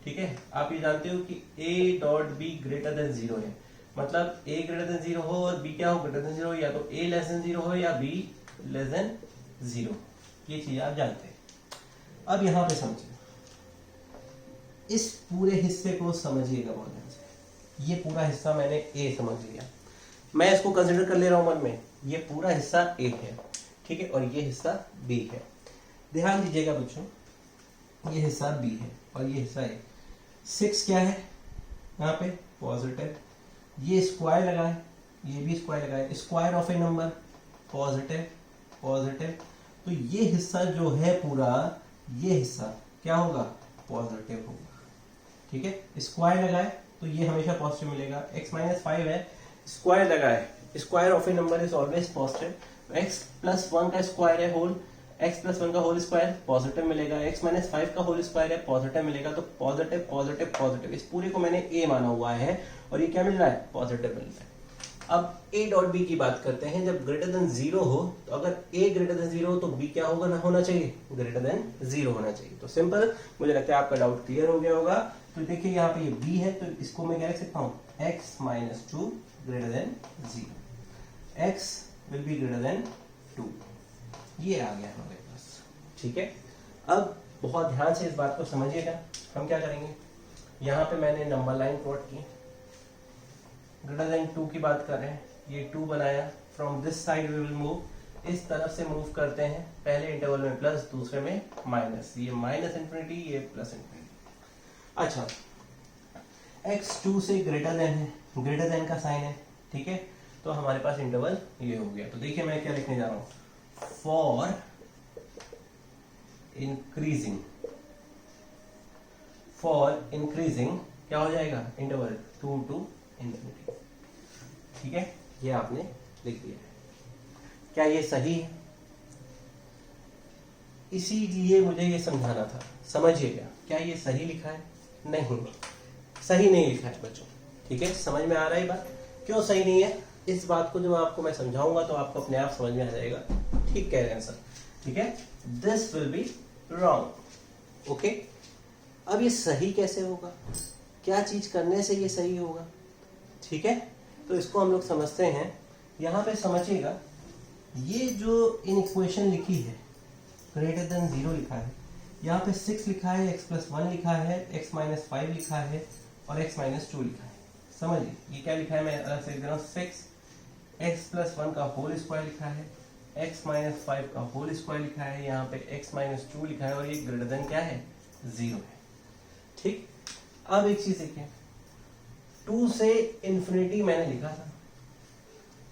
ठीक है, आप ये जानते हो कि a dot B greater than zero है, मतलब a ग्रेटर देन जीरो हो और b क्या हो, ग्रेटर देन जीरो, या तो a लेस देन जीरो हो या b लेस देन जीरो, ये चीज आप जानते हैं। अब यहां पे समझिए, इस पूरे हिस्से को समझिएगा बहुत ध्यान से। ये पूरा हिस्सा मैंने a समझ लिया, मैं इसको कंसिडर कर ले रहा हूं मन में, ये पूरा हिस्सा a है, ठीक है, और ये हिस्सा b है। ध्यान दीजिएगा बच्चों, ये हिस्सा b है और ये हिस्सा a। 6 क्या है यहाँ पे, पॉजिटिव, ये स्क्वायर लगा है, ये भी स्क्वायर लगा है, square of A number positive positive, तो ये हिस्सा जो है पूरा, ये हिस्सा क्या होगा, पॉजिटिव होगा, ठीक है। स्क्वायर लगा है तो ये हमेशा पॉजिटिव मिलेगा, x माइनस 5 है, स्क्वायर लगा है, square of A number is always positive, x plus 1 का स्क्वायर है होल, x प्लस 1 का होल स्क्वायर पॉजिटिव मिलेगा, x माइनस 5 का होल स्क्वायर है पॉजिटिव मिलेगा, तो पॉजिटिव पॉजिटिव पॉजिटिव, इस पूरे को मैंने a माना हुआ है और ये क्या मिल रहा है, पॉजिटिव मिल रहा है। अब a डॉट b की बात करते हैं, जब ग्रेटर देन जीरो हो, तो अगर a ग्रेटर देन जीरो हो तो b क्या होगा, ना होना चाहिए, ग्रेटर देन जीरो होना चाहिए। तो सिंपल, मुझे लगता है आपका डाउट क्लियर हो गया होगा। तो देखिए यहाँ पे ये b है, तो इसको मैं क्या लिख सकता हूँ, x minus 2 greater than zero, x will be greater than 2, ये आ गया हमारे पास, ठीक है। अब बहुत ध्यान से इस बात को समझिएगा, हम क्या करेंगे, यहाँ पे मैंने नंबर लाइन प्लॉट की, ग्रेटर देन 2 की बात कर रहे हैं, ये 2 बनाया, from this side we will move, इस तरफ से मूव करते हैं, पहले इंटरवल में प्लस, दूसरे में माइनस, ये माइनस इंफिनिटी, ये प्लस इंफिनिटी। अच्छा, x 2 से ग्रेटर देन है, ग्रेटर देन का साइन है, ठीक है, तो हमारे पास इंटरवल ये हो गया। तो देखिए मैं क्या लिखने जा रहा हूं, फॉर इंक्रीजिंग, फॉर इंक्रीजिंग क्या हो जाएगा, इंटरवल 2 टू इंफिनिटी, ठीक है, ये आपने लिख दिया है। क्या ये सही है, इसीलिए मुझे ये समझाना था, समझिएगा, क्या ये सही लिखा है, नहीं, सही नहीं लिखा है बच्चों, ठीक है। समझ में आ रहा है बात, क्यों सही नहीं है, इस बात को जब आपको मैं समझाऊंगा तो आपको अपने आप समझ में आ जाएगा, ठीक कह रहे हैं सर, ठीक है। This will be wrong, okay. अब ये सही कैसे होगा, क्या चीज करने से ये सही होगा, ठीक है, तो इसको हम लोग समझते हैं। यहां पे समझिएगा, ये जो इन इक्वेशन लिखी है, ग्रेटर देन जीरो लिखा है, यहाँ पे 6 लिखा है, x प्लस 1 लिखा है, x माइनस 5 लिखा है और x माइनस 2 लिखा है। समझिए ये क्या लिखा है, मैं अलग से लिख दे रहा हूँ, 6 x प्लस 1 का होल स्क्वायर लिखा है, x माइनस 5 का होल स्क्वायर लिखा है, यहाँ पे x माइनस 2 लिखा है और ये ग्रेटर देन क्या है, जीरो है, ठीक। अब एक चीज देखिए, 2 से इंफिनिटी मैंने लिखा था,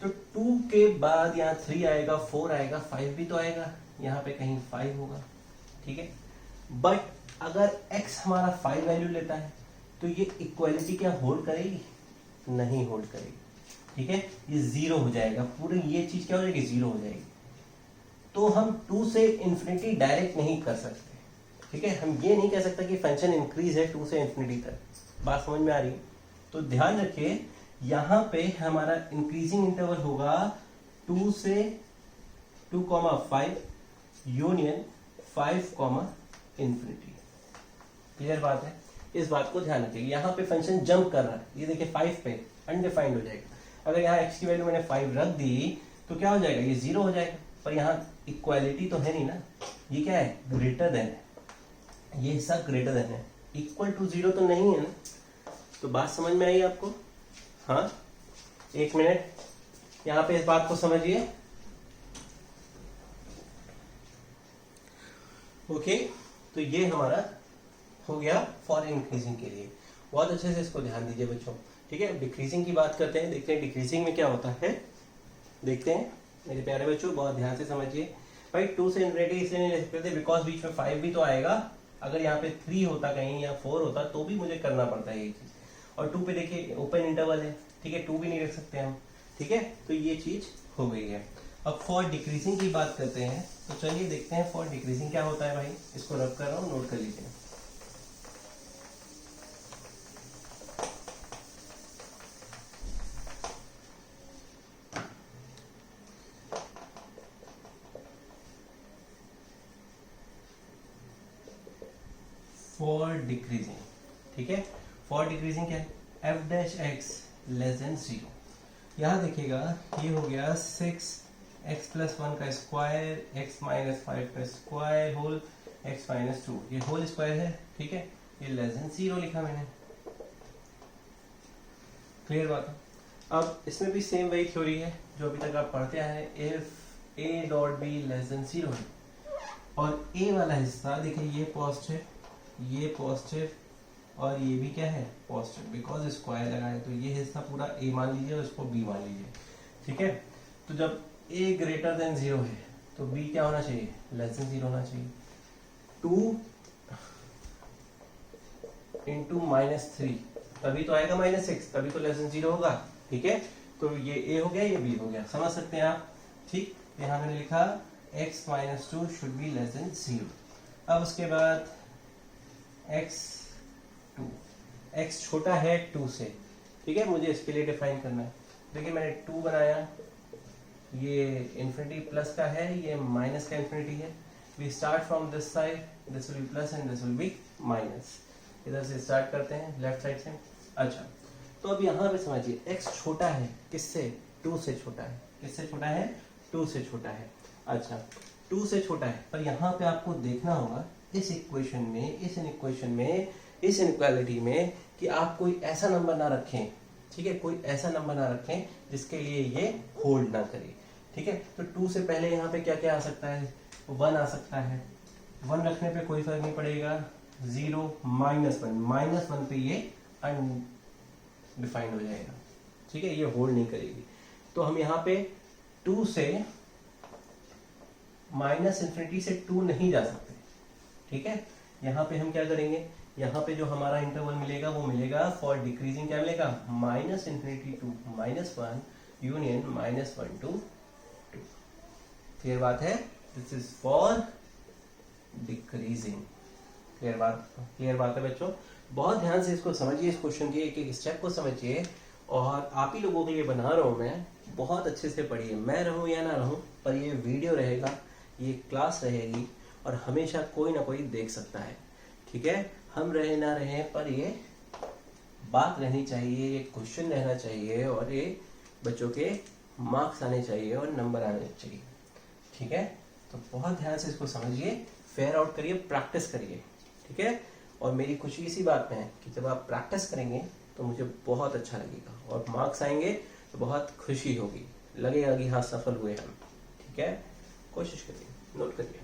तो 2 के बाद यहाँ 3 आएगा, 4 आएगा, 5 भी तो आएगा, यहाँ पे कहीं 5 होगा, ठीक है। बट अगर x हमारा 5 वैल्यू लेता है तो ये इक्वालिटी क्या होल्ड करेगी, नहीं होल्ड करेगी, ठीक है, ये जीरो हो जाएगा, पूरी ये चीज क्या हो जाएगी, जीरो हो जाएगी। तो हम 2 से इंफिनिटी डायरेक्ट नहीं कर सकते, ठीक है, हम ये नहीं कह सकते कि फंक्शन इंक्रीज है 2 से इंफिनिटी तक, बात समझ में आ रही है। तो ध्यान रखिए, यहां पे हमारा इंक्रीजिंग इंटरवल होगा 2 से 2,5 यूनियन 5, इंफिनिटी। क्लियर बात है, इस बात को ध्यान रखिए। यहाँ पे फंक्शन जंप कर रहा है, ये देखिए 5 पे अनडिफाइंड हो जाएगा, अगर यहाँ x की वैल्यू मैंने 5 रख दी तो क्या हो जाएगा, ये 0 हो जाएगा, पर यहाँ इक्वालिटी तो है नहीं ना, ये क्या है, ग्रेटर देन है, ये हिस्सा ग्रेटर देन है, इक्वल टू 0 तो नहीं है ना। तो बात समझ में आई आपको, हाँ, एक मिनट, यहाँ पे इस बात को समझिए, ओके। तो ये हमारा हो गया फॉर इंक्रीजिंग के लिए, बहुत अच्छे से इसको ध्यान दीजिए बच्चों, ठीक है। डिक्रीजिंग की बात करते हैं, देखते हैं डिक्रीजिंग में क्या होता है, देखते हैं मेरे प्यारे बच्चों, बहुत ध्यान से समझिए। भाई 2 से इंफिनिटी इसलिए नहीं लिख सकते बिकॉज बीच में 5 भी तो आएगा, अगर यहाँ पे 3 होता कहीं या 4 होता तो भी मुझे करना पड़ता है ये चीज, और 2 पे देखिए ओपन इंटरवल है, ठीक है, 2 भी नहीं रख सकते हम, ठीक है, तो ये चीज हो गई है। अब फॉर डिक्रीजिंग की बात करते हैं, तो चलिए देखते हैं फॉर डिक्रीजिंग क्या होता है। भाई इसको रब कर रहा हूँ, नोट कर लीजिए। फॉर डिक्रीजिंग, ठीक है। फॉर डिक्रीजिंग क्या है, F dash x less than 0। यहाँ देखिएगा ये हो गया 6x प्लस 1 का स्क्वायर x माइनस 5 का स्क्वायर होल x माइनस 2, ये होल स्क्वायर है, ठीक है। ये लेस देन 0 लिखा मैंने, क्लियर बात है। अब इसमें भी सेम वही थ्योरी है जो अभी तक आप पढ़ते आए हैं, if a dot B less than 0 है और a वाला हिस्सा देखिए ये पॉजिटिव और ये भी क्या है पॉजिटिव, बिकॉज स्क्वायर लगा है, तो ये हिस्सा पूरा a मान लीजिए और इसको b मान लीजिए, ठीक है। तो जब a ग्रेटर देन 0 है तो b क्या होना चाहिए, लेस देन 0 होना चाहिए। 2 इंटू -3 तभी तो आएगा -6, तभी तो लेस देन 0 होगा, ठीक है। तो ये a हो गया, ये b हो गया, समझ सकते हैं आप, ठीक। यहाँ मैंने लिखा x minus 2 should be less than 0। अब उसके बाद x छोटा है 2 से, ठीक है, मुझे इसके लिए डिफाइन करना है। देखिए मैंने 2 बनाया, ये इंफिनिटी प्लस का है, ये माइनस का इंफिनिटी है। We start from this side, this will be plus and this will be minus. इधर से स्टार्ट करते हैं लेफ्ट साइड से। अच्छा, तो अब यहाँ पे समझिए x छोटा है किससे, 2 से छोटा है, किससे छोटा है, 2 से छोटा है। अच्छा 2 से छोटा है, पर यहाँ पे आपको देखना होगा इस इक्वेशन में, इस इनइक्वालिटी में कि आप कोई ऐसा नंबर ना रखें, ठीक है, कोई ऐसा नंबर ना रखें जिसके लिए ये होल्ड ना करे, ठीक है। तो 2 से पहले यहाँ पे क्या क्या आ सकता है, 1 आ सकता है, 1 रखने पे कोई फर्क नहीं पड़ेगा, 0 -1 पे ये अनडिफाइंड हो जाएगा, ठीक है, ये होल्ड नहीं करेगी। तो हम यहाँ पे 2 से -∞ से 2 नहीं जा सकते, ठीक है। यहाँ पे हम क्या करेंगे, यहाँ पे जो हमारा इंटरवल मिलेगा वो मिलेगा फॉर डिक्रीजिंग, क्या मिलेगा, -∞ टू -1 यूनियन -1 टू 2। क्लियर बात है, this is for decreasing. Clear बात है बच्चों, बहुत ध्यान से इसको समझिए, इस क्वेश्चन के एक एक स्टेप को समझिए, और आप ही लोगों के लिए बना रहा हूं मैं, बहुत अच्छे से पढ़िए, मैं रहूं या ना रहूं, पर ये वीडियो रहेगा, ये क्लास रहेगी और हमेशा कोई ना कोई देख सकता है, ठीक है। हम रहे ना रहे, पर ये बात रहनी चाहिए, ये क्वेश्चन रहना चाहिए और ये बच्चों के मार्क्स आने चाहिए और नंबर आने चाहिए, ठीक है। तो बहुत ध्यान से इसको समझिए, फेयर आउट करिए, प्रैक्टिस करिए, ठीक है। और मेरी खुशी इसी बात में है कि जब आप प्रैक्टिस करेंगे तो मुझे बहुत अच्छा लगेगा और मार्क्स आएंगे तो बहुत खुशी होगी, लगेगा कि हाँ सफल हुए हम, ठीक है। कोशिश करिए, नोट करिए।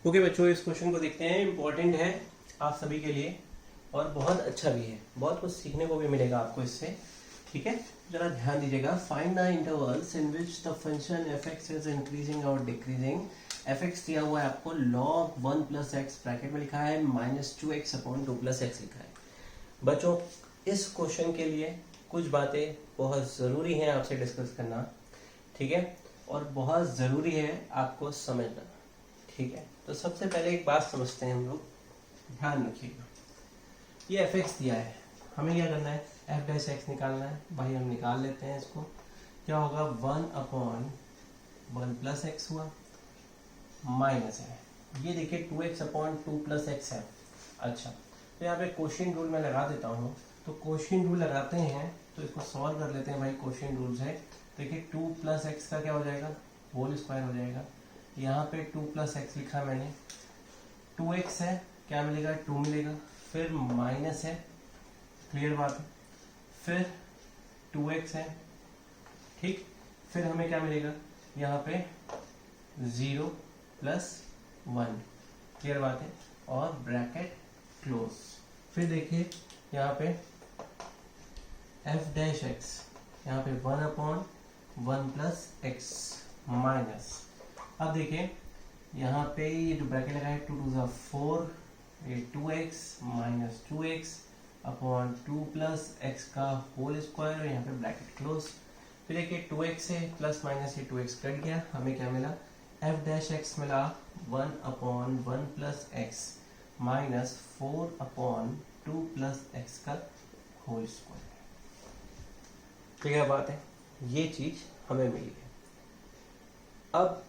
ओके बच्चों, इस क्वेश्चन को देखते हैं, इंपॉर्टेंट है आप सभी के लिए और बहुत अच्छा भी है, बहुत कुछ सीखने को भी मिलेगा आपको इससे, ठीक है। जरा ध्यान दीजिएगा, find the intervals in which the function f(x) is increasing और डिक्रीजिंग। f(x) दिया हुआ है आपको log 1 प्लस एक्स, ब्रैकेट में लिखा है -2x अपॉन 2 प्लस एक्स लिखा है। बच्चों इस क्वेश्चन के लिए कुछ बातें बहुत ज़रूरी हैं आपसे डिस्कस करना, ठीक है, और बहुत ज़रूरी है आपको समझना, ठीक है। तो सबसे पहले एक बात समझते हैं हम लोग, ध्यान रखिएगा, ये f(x) दिया है, हमें क्या करना है, f डैश x निकालना है, भाई हम निकाल लेते हैं इसको। क्या होगा, 1 अपॉन 1 प्लस एक्स हुआ, माइनस है, ये देखिए 2x अपॉन 2 प्लस एक्स है। अच्छा, तो यहाँ पे कोशिएंट रूल मैं लगा देता हूँ, तो कोशिएंट रूल लगाते हैं तो इसको सॉल्व कर लेते हैं भाई, कोशिएंट रूल है। देखिए 2 प्लस एक्स का क्या हो जाएगा, होल स्क्वायर हो जाएगा, यहाँ पे 2 प्लस एक्स लिखा मैंने, 2x है, क्या मिलेगा, 2 मिलेगा, फिर माइनस है, क्लियर बात है, फिर 2x है, ठीक, फिर हमें क्या मिलेगा, यहाँ पे 0 प्लस 1, क्लियर बात है, और ब्रैकेट क्लोज। फिर देखिए यहाँ पे f डैश x, यहाँ पे 1 अपॉन 1 प्लस एक्स माइनस, अब देखिए यहाँ पे ये जो ब्रैकेट लगा है 2 2 4, ये 2x minus 2x upon 2 plus X का होल स्क्वायर, यहाँ पे ब्रैकेट क्लोज। फिर देखिए 2x है, प्लस माइनस ये 2x कट गया, हमें क्या मिला, f डैश x मिला 1 upon 1 plus X minus 4 upon 2 plus X का होल स्क्वायर। क्लियर बात है, ये चीज हमें मिली है। अब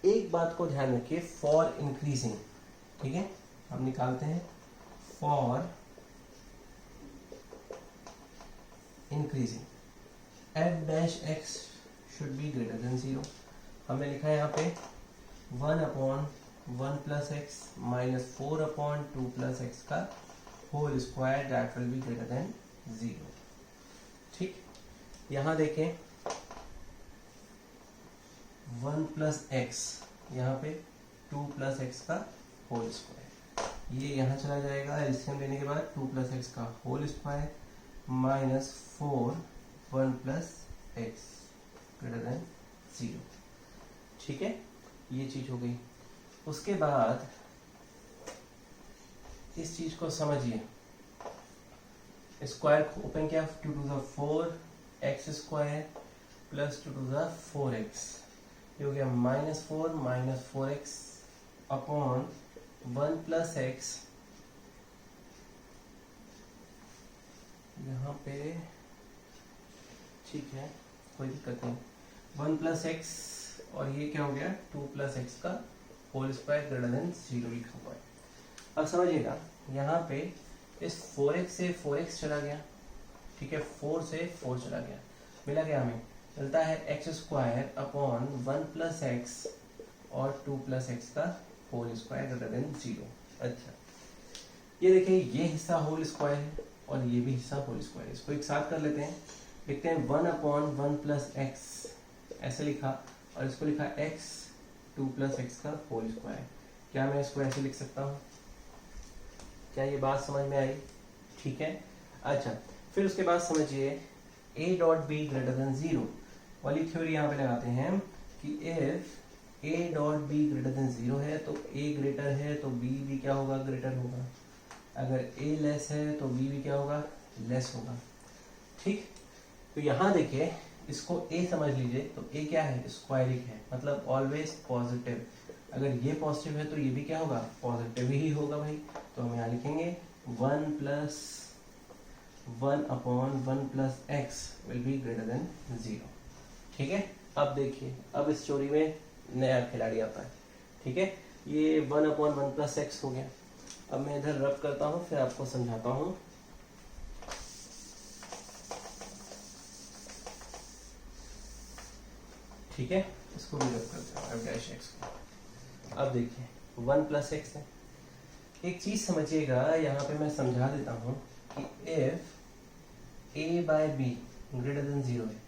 एक बात को ध्यान रखिए, फॉर इंक्रीजिंग, ठीक है, हम निकालते हैं for increasing F dash X should be greater than 0। हमने लिखा है यहाँ पे 1/1 plus X minus 4/2 plus X का whole square that will be greater than 0। ठीक, यहां देखें 1 प्लस एक्स, यहाँ पे 2 प्लस एक्स का होल स्क्वायर, ये यहाँ चला जाएगा एलसीएम लेने के बाद 2 प्लस एक्स का whole square minus 4 1 plus X greater than 0। ठीक है, ये चीज हो गई। उसके बाद इस चीज को समझिए, स्क्वायर ओपन किया, 2 to the 4 X square plus 2 to the 4x, ये हो गया -4 minus 4x upon 1 plus x, यहाँ पे ठीक है कोई दिक्कत नहीं, 1 प्लस एक्स और ये क्या हो गया 2 प्लस एक्स का होल स्क्वायर ग्रेटर देन 0 लिखा हुआ है। अब समझिएगा यहाँ पे इस 4x से 4x चला गया, ठीक है, 4 से 4 चला गया, मिला गया हमें, मिलता है x square upon 1 plus x और 2 प्लस एक्स का होल स्क्वायर ग्रेटर देन 0। अच्छा, ये देखिए ये हिस्सा होल स्क्वायर है और ये भी हिस्सा होल स्क्वायर है, इसको एक साथ कर लेते हैं, लिखते हैं 1/1 प्लस एक्स ऐसे लिखा और इसको लिखा x 2 प्लस एक्स का होल स्क्वायर। क्या मैं इसको ऐसे लिख सकता हूँ? क्या ये बात समझ में आई? ठीक है। अच्छा, फिर उसके बाद समझिए a dot B greater than 0 वाली थ्योरी यहाँ पे लगाते हैं कि if a dot B greater than 0 है तो a ग्रेटर है तो b भी क्या होगा, ग्रेटर होगा, अगर a लेस है तो b भी क्या होगा, लेस होगा। ठीक, तो यहाँ देखिए इसको a समझ लीजिए, तो a क्या है, स्क्वायरिक है, मतलब ऑलवेज पॉजिटिव, अगर ये पॉजिटिव है तो ये भी क्या होगा, पॉजिटिव ही होगा भाई। तो हम यहाँ लिखेंगे 1 plus 1/1 plus x will be greater than 0। ठीक है, अब देखिए अब इस स्टोरी में नया खिलाड़ी आता है। ठीक है, ये 1/1 प्लस एक्स हो गया। अब मैं इधर रब करता हूँ फिर आपको समझाता हूँ। ठीक है, इसको भी रब करते हैं f डैश एक्स को। अब देखिए 1 प्लस एक्स है, एक चीज समझिएगा यहाँ पे मैं समझा देता हूँ कि if a by b greater than 0 है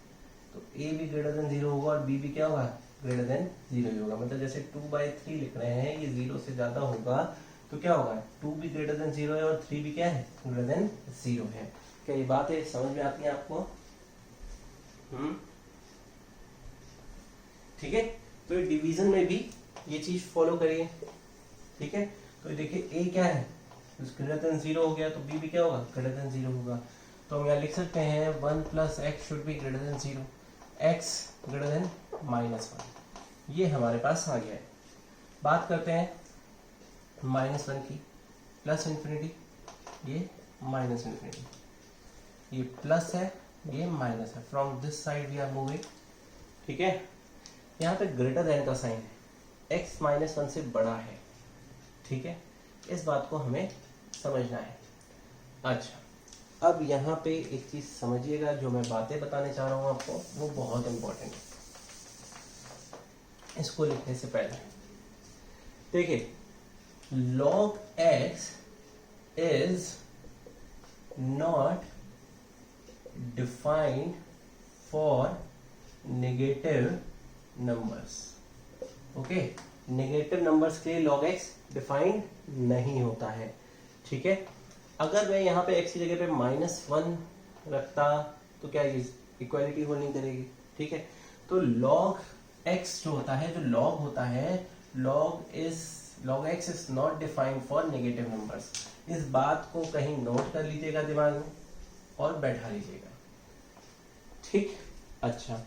तो a भी ग्रेटर देन 0 होगा और b भी क्या होगा, ग्रेटर देन 0 ही होगा। मतलब जैसे 2/3 लिख रहे हैं, ये 0 से ज्यादा होगा तो क्या होगा, 2 भी ग्रेटर देन 0 है और 3 भी क्या है, ग्रेटर देन 0 है। क्या ये बात है समझ में आती है आपको? ठीक है, तो डिवीजन में भी ये चीज फॉलो करिए। ठीक है, तो देखिए a क्या है, ग्रेटर देन 0 हो गया तो b भी क्या होगा, ग्रेटर देन 0 होगा। तो हम यहाँ लिख सकते हैं 1 plus x should be greater than 0, x greater than -1, ये हमारे पास आ गया है। बात करते हैं -1 की, प्लस इंफिनिटी, ये माइनस इंफिनिटी, ये प्लस है ये माइनस है, from this side we are moving. ठीक है, यहाँ पे ग्रेटर देन का साइन है, x -1 से बड़ा है। ठीक है, इस बात को हमें समझना है। अच्छा, अब यहाँ पे एक चीज समझिएगा, जो मैं बातें बताने चाह रहा हूँ आपको वो बहुत इंपॉर्टेंट है। इसको लिखने से पहले देखिए log x is not defined for negative numbers। Okay, negative numbers के लिए log x डिफाइंड नहीं होता है। ठीक है, अगर मैं यहाँ पे x की जगह पे -1 रखता तो क्या ये इक्वालिटी होल्ड नहीं करेगी? ठीक है, तो log x जो होता है, जो log होता है, log x is not defined for negative numbers. इस बात को कहीं नोट कर लीजिएगा दिमाग में और बैठा लीजिएगा। ठीक, अच्छा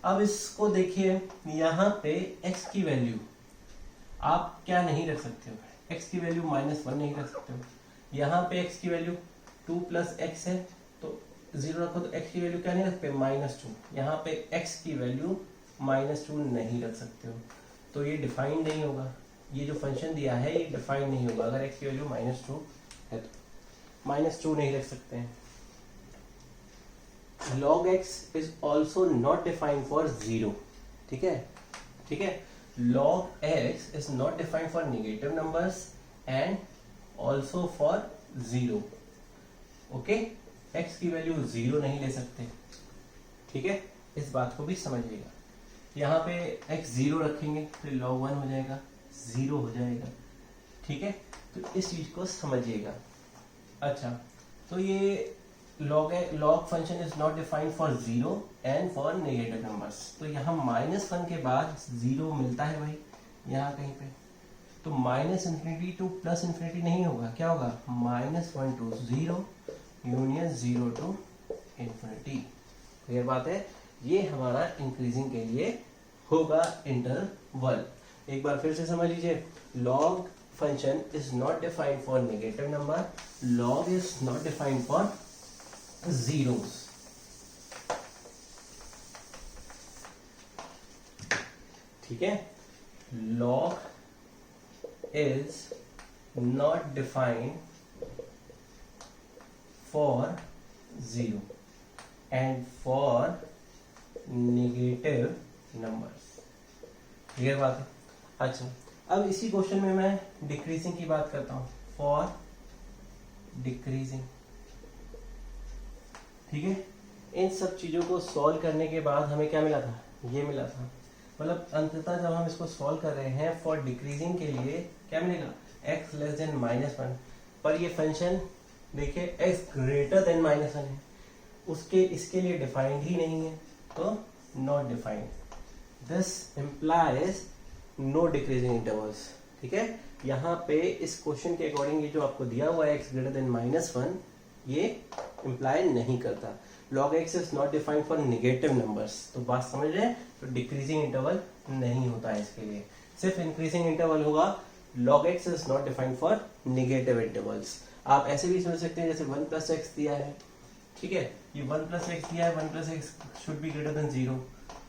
अब इसको देखिए, यहाँ पे x की वैल्यू आप क्या नहीं रख सकते हो, x की वैल्यू -1 नहीं रख सकते हो। यहाँ पे x की वैल्यू 2 प्लस एक्स है तो 0 रखो, तो x की वैल्यू क्या नहीं रखते, -2। यहाँ पे x की वैल्यू -2 नहीं रख सकते हो, तो ये डिफाइंड नहीं होगा। ये जो फंक्शन दिया है ये डिफाइन नहीं होगा अगर x की वैल्यू -2 है तो -2 नहीं रख सकते हैं। log x is also not defined for 0, ठीक है, log x is not defined for negative numbers and also for 0, okay, x की वैल्यू 0 नहीं ले सकते, ठीक है, इस बात को भी समझिएगा। यहाँ पे x 0 रखेंगे तो log 1 हो जाएगा, 0 हो जाएगा, ठीक है, तो इस चीज को समझिएगा। अच्छा, तो ये log function is not defined for 0 and for negative numbers. तो यहाँ -1 के बाद 0 मिलता है भाई यहाँ कहीं पे, तो -∞ टू +∞ नहीं होगा, क्या होगा, -1 to 0 यूनियन 0 to ∞। क्लियर बात है, ये हमारा इंक्रीजिंग के लिए होगा इंटरवल। एक बार फिर से समझ लीजिए, log function is not defined for negative number, log is not defined for zeros, ठीक है, log is not defined for 0 and for negative numbers। Clear बात है। अच्छा, अब इसी क्वेश्चन में मैं डिक्रीजिंग की बात करता हूं, फॉर डिक्रीजिंग, ठीक है। इन सब चीजों को सॉल्व करने के बाद हमें क्या मिला था, ये मिला था, मतलब अंततः जब हम इसको सॉल्व कर रहे हैं फॉर डिक्रीजिंग के लिए क्या मिलेगा, x लेस देन -1, पर ये फंक्शन देखिए x ग्रेटर देन -1 है, उसके इसके लिए डिफाइंड ही नहीं है, तो not defined, this implies no decreasing intervals, ठीक है। यहाँ पे इस क्वेश्चन के अकॉर्डिंग ये जो आपको दिया हुआ है x ग्रेटर देन -1 ये इम्प्लाई नहीं करता। log x is not defined for negative numbers, तो बात समझ रहे हैं, तो डिक्रीजिंग इंटरवल नहीं होता है इसके लिए, सिर्फ इंक्रीजिंग इंटरवल होगा। log x is not defined for negative intervals. आप ऐसे भी समझ सकते हैं जैसे 1 + x दिया है, ठीक है, ये 1 + x दिया है, 1 + x should be greater than 0,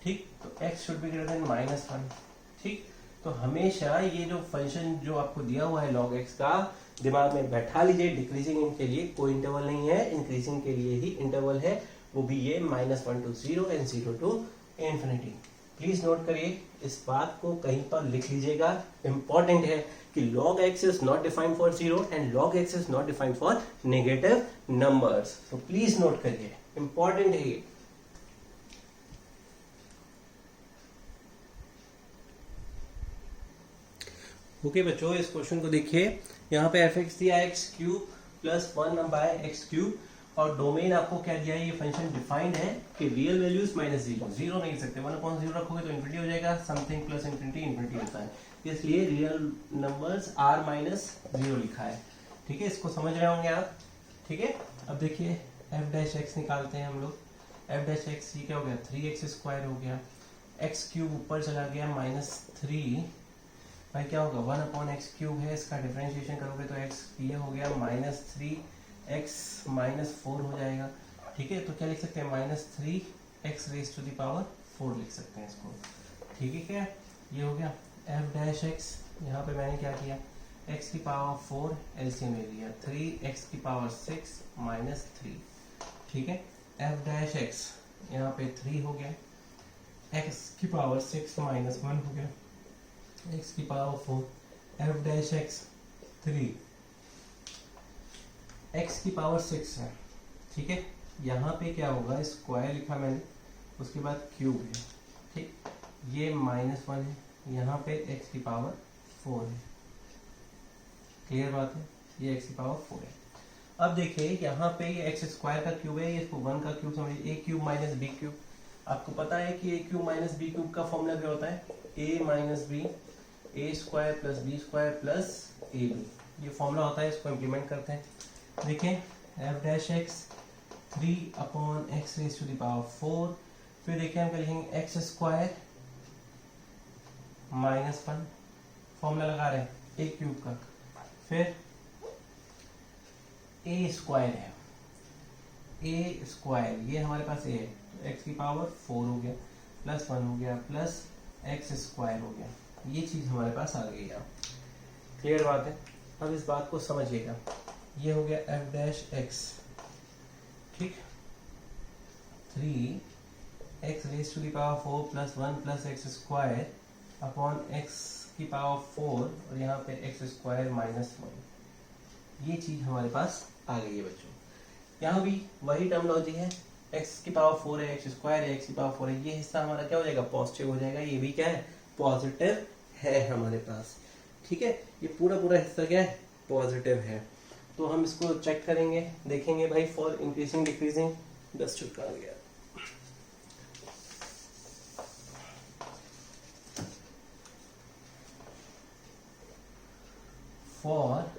ठीक, तो x should be greater then -1, ठीक। तो हमेशा ये जो फंक्शन जो आपको दिया हुआ है log x का, दिमाग में बैठा लीजिए, डिक्रीजिंग के लिए कोई इंटरवल नहीं है, इंक्रीजिंग के लिए ही इंटरवल है, वो भी ये -1 to 0 and 0 to ∞। Please note करिए, इस बात को कहीं पर लिख लीजिएगा, इंपॉर्टेंट है कि log x is not defined for 0 and log x is not defined for negative numbers, तो प्लीज नोट करिए, इंपॉर्टेंट है ये। ओके बच्चों, इस क्वेश्चन को देखिए, यहाँ पे f(x) दिया x³ + 1/x³ और डोमेन आपको क्या दिया है, ये फंक्शन डिफाइंड है कि रियल वैल्यूज -0, 0 नहीं सकते, 1/0 रखोगे तो इन्फिनिटी हो जाएगा, समथिंग प्लस इन्फिनिटी इन्फिनिटी होता है, इसलिए रियल नंबर्स r-0 लिखा है, ठीक है, इसको समझ रहे होंगे आप, ठीक है। अब देखिए f'(x) निकालते हैं हम लोग, f'(x) ये क्या हो गया, 3x² हो गया, x³ ऊपर चला गया -3, भाई क्या होगा, 1/x³ है, इसका डिफरेंशिएशन करोगे तो x ये हो गया -3x -4 हो जाएगा, ठीक है, तो क्या लिख सकते हैं, -3x⁴ लिख सकते हैं इसको, ठीक है, क्या ये हो गया f'(x), यहाँ पे मैंने क्या किया, x⁴ एलसीएम ले लिया, 3x⁶ -3, ठीक है, f'(x) यहाँ पे 3 हो गया, x⁶ -1 हो गया, x⁴ f'(x) 3 x⁶ है, ठीक है, यहाँ पे क्या होगा, स्क्वायर लिखा मैंने, उसके बाद क्यूब है, ठीक, ये -1 है, यहाँ पे x⁴ है, क्लियर बात है, ये x⁴ है। अब देखिए यहाँ पे ये x² का क्यूब है, ये इसको 1 का क्यूब समझिए, a³ - b³, आपको पता है कि a³ - b³ का फॉर्मूला क्या होता है, a - b a² + b² + ab, ये फॉर्मूला होता है, इसको इम्प्लीमेंट करते हैं। देखिए f'(x) 3/x⁴, फिर देखिए हम क्या लिखेंगे, x² -1, फॉर्मूला लगा रहे हैं a³ का, फिर a² है, a², ये हमारे पास a है, तो x⁴ हो गया, +1 हो गया, प्लस x² हो गया, ये चीज हमारे पास आ गई है। क्लियर बात है। अब इस बात को समझिएगा, ये हो गया एफ डैश एक्स, ठीक, 3x raise to the power 4 plus 1 plus X square upon X की पावर 4 और यहाँ पे एक्स स्क्वायर माइनस 1। ये चीज हमारे पास आ गई है बच्चों। यहाँ भी वही टर्मोलॉजी है, एक्स की पावर 4 है, एक्स स्क्वायर है, एक्स की पावर 4 है, ये हिस्सा हमारा क्या हो जाएगा, पॉजिटिव हो जाएगा। ये भी क्या है, पॉजिटिव है हमारे पास, ठीक है। ये पूरा हिस्सा क्या है, पॉजिटिव है। तो हम इसको चेक करेंगे, देखेंगे भाई फॉर इंक्रीजिंग डिक्रीजिंग 10 चुटका आ गया। For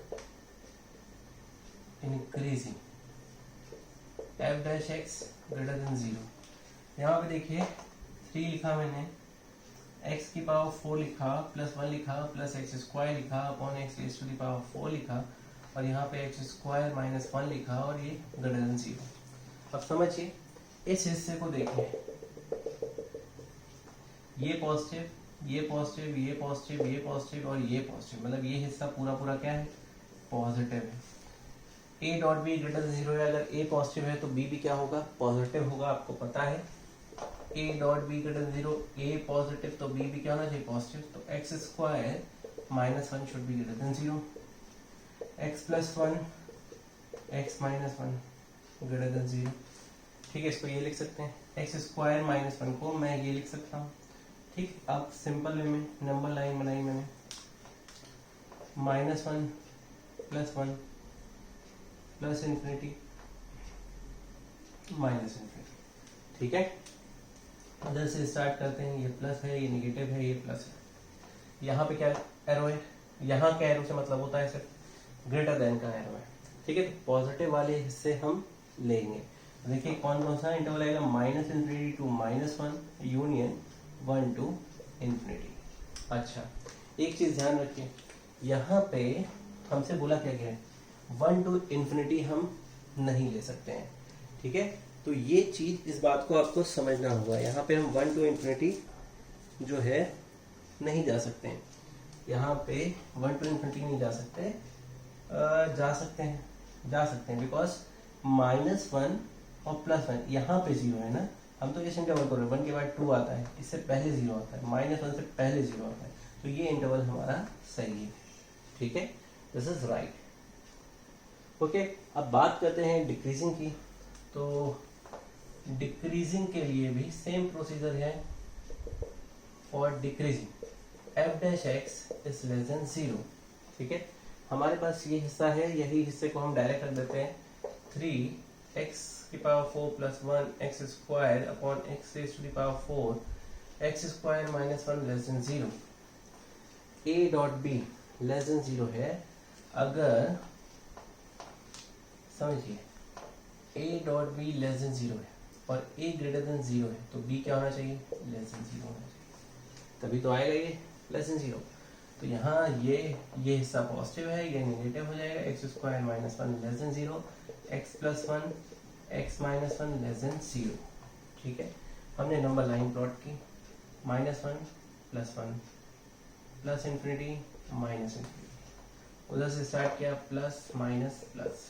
increasing F dash x greater than 0। यहाँ पे देखिए 3 लिखा मैंने, x की पावर 4 लिखा, प्लस 1 लिखा, प्लस एक्स स्क्वायर लिखा, upon X raise to the power 4 लिखा, और यहाँ पे एक्स स्क्वायर माइनस 1 लिखा, और ये ग्रेटर देन 0। अब समझिए इस हिस्से को देखिए, ये पॉजिटिव, ये पॉजिटिव, ये पॉजिटिव, ये पॉजिटिव और ये पॉजिटिव, मतलब ये हिस्सा पूरा क्या है, पॉजिटिव है। a dot B greater than 0 है, अगर a पॉजिटिव है तो b भी क्या होगा, पॉजिटिव होगा, आपको पता है। a dot B greater than 0, a positive तो b भी क्या होना चाहिए, पॉजिटिव। तो x square minus 1 should be greater than 0, x plus 1 x minus 1 greater than 0, ठीक है। इसको ये लिख सकते हैं, एक्स स्क्वायर माइनस 1 को मैं ये लिख सकता हूँ, ठीक। अब सिंपल वे में नंबर लाइन बनाई मैंने, minus 1 plus 1 plus infinity minus infinity, ठीक है। इधर से स्टार्ट करते हैं, ये प्लस है, ये नेगेटिव है, ये प्लस है। यहाँ पे क्या एरो है, यहाँ का एरो से मतलब होता है सिर्फ ग्रेटर देन का एरो है, ठीक है। तो पॉजिटिव वाले हिस्से हम लेंगे। देखिए कौन कौन सा इंटरवल आएगा, minus infinity to minus 1 union 1 to infinity. अच्छा एक चीज ध्यान रखिए, यहाँ पे हमसे बोला क्या गया है, 1 टू इन्फिनिटी हम नहीं ले सकते हैं, ठीक है। तो ये चीज, इस बात को आपको समझना होगा, यहाँ पे हम 1 टू इन्फिनिटी जो है नहीं जा सकते हैं, यहाँ पे 1 टू इन्फिनिटी नहीं जा सकते, जा सकते हैं बिकॉज -1 और +1 यहाँ पे 0 है ना, हम तो इस इंटरवल को 1 के बाद 2 आता है, इससे पहले 0 आता है, -1 से पहले 0 आता है, तो ये इंटरवल हमारा सही है, ठीक है। This is right, okay. अब बात करते हैं डिक्रीजिंग की। तो डिक्रीजिंग के लिए भी सेम प्रोसीजर है। For decreasing F dash x is less than 0, ठीक है। हमारे पास ये हिस्सा है, यही हिस्से को हम डायरेक्ट रख देते हैं, 3x की power 4 plus 1 X square upon X raise to the power 4 X square minus 1 less than 0। a dot B less than 0 है, अगर समझिए a dot B less than 0 है और a ग्रेटर देन 0 है, तो b क्या होना चाहिए, लेस देन 0 होना चाहिए, तभी तो आएगा ये लेस देन 0। तो यहाँ ये हिस्सा पॉजिटिव है, ये नेगेटिव हो जाएगा, x square minus 1 less than 0, x plus 1 x minus 1 less than 0, ठीक है। हमने नंबर लाइन प्लॉट की, -1 plus 1 plus infinity minus infinity, उधर से स्टार्ट किया प्लस माइनस प्लस,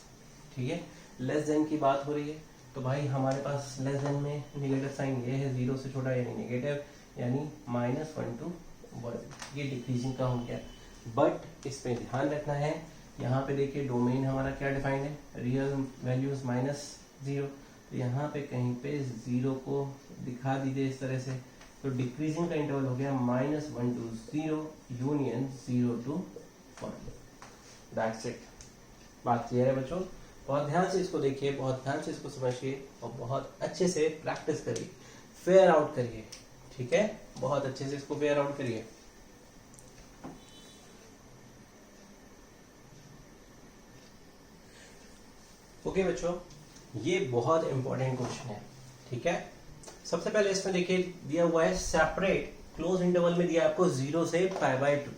ठीक है। लेस देन की बात हो रही है, तो भाई हमारे पास लेस देन में नेगेटिव साइन ये है, 0 से छोटा यानी नेगेटिव, यानी -1 to 1, ये डिक्रीजिंग का हो गया। बट इसमें ध्यान रखना है, यहाँ पे देखिए डोमेन हमारा क्या डिफाइंड है, रियल वैल्यूज -0, तो यहाँ पे कहीं पे 0 को दिखा दीजिए इस तरह से, तो डिक्रीजिंग का इंटरवल हो गया -1 to 0 union 0 to 1। That's it. बात क्लियर है बच्चों? बहुत ध्यान से इसको देखिए, बहुत ध्यान से इसको समझिए और बहुत अच्छे से प्रैक्टिस करिए, फेयर आउट करिए, ठीक है। बहुत अच्छे से इसको फेयर आउट करिए। ओके बच्चों, ये बहुत इंपॉर्टेंट क्वेश्चन है, ठीक है। सबसे पहले इसमें देखिए दिया हुआ है सेपरेट क्लोज इंटरवल में दिया आपको 0 से π/2,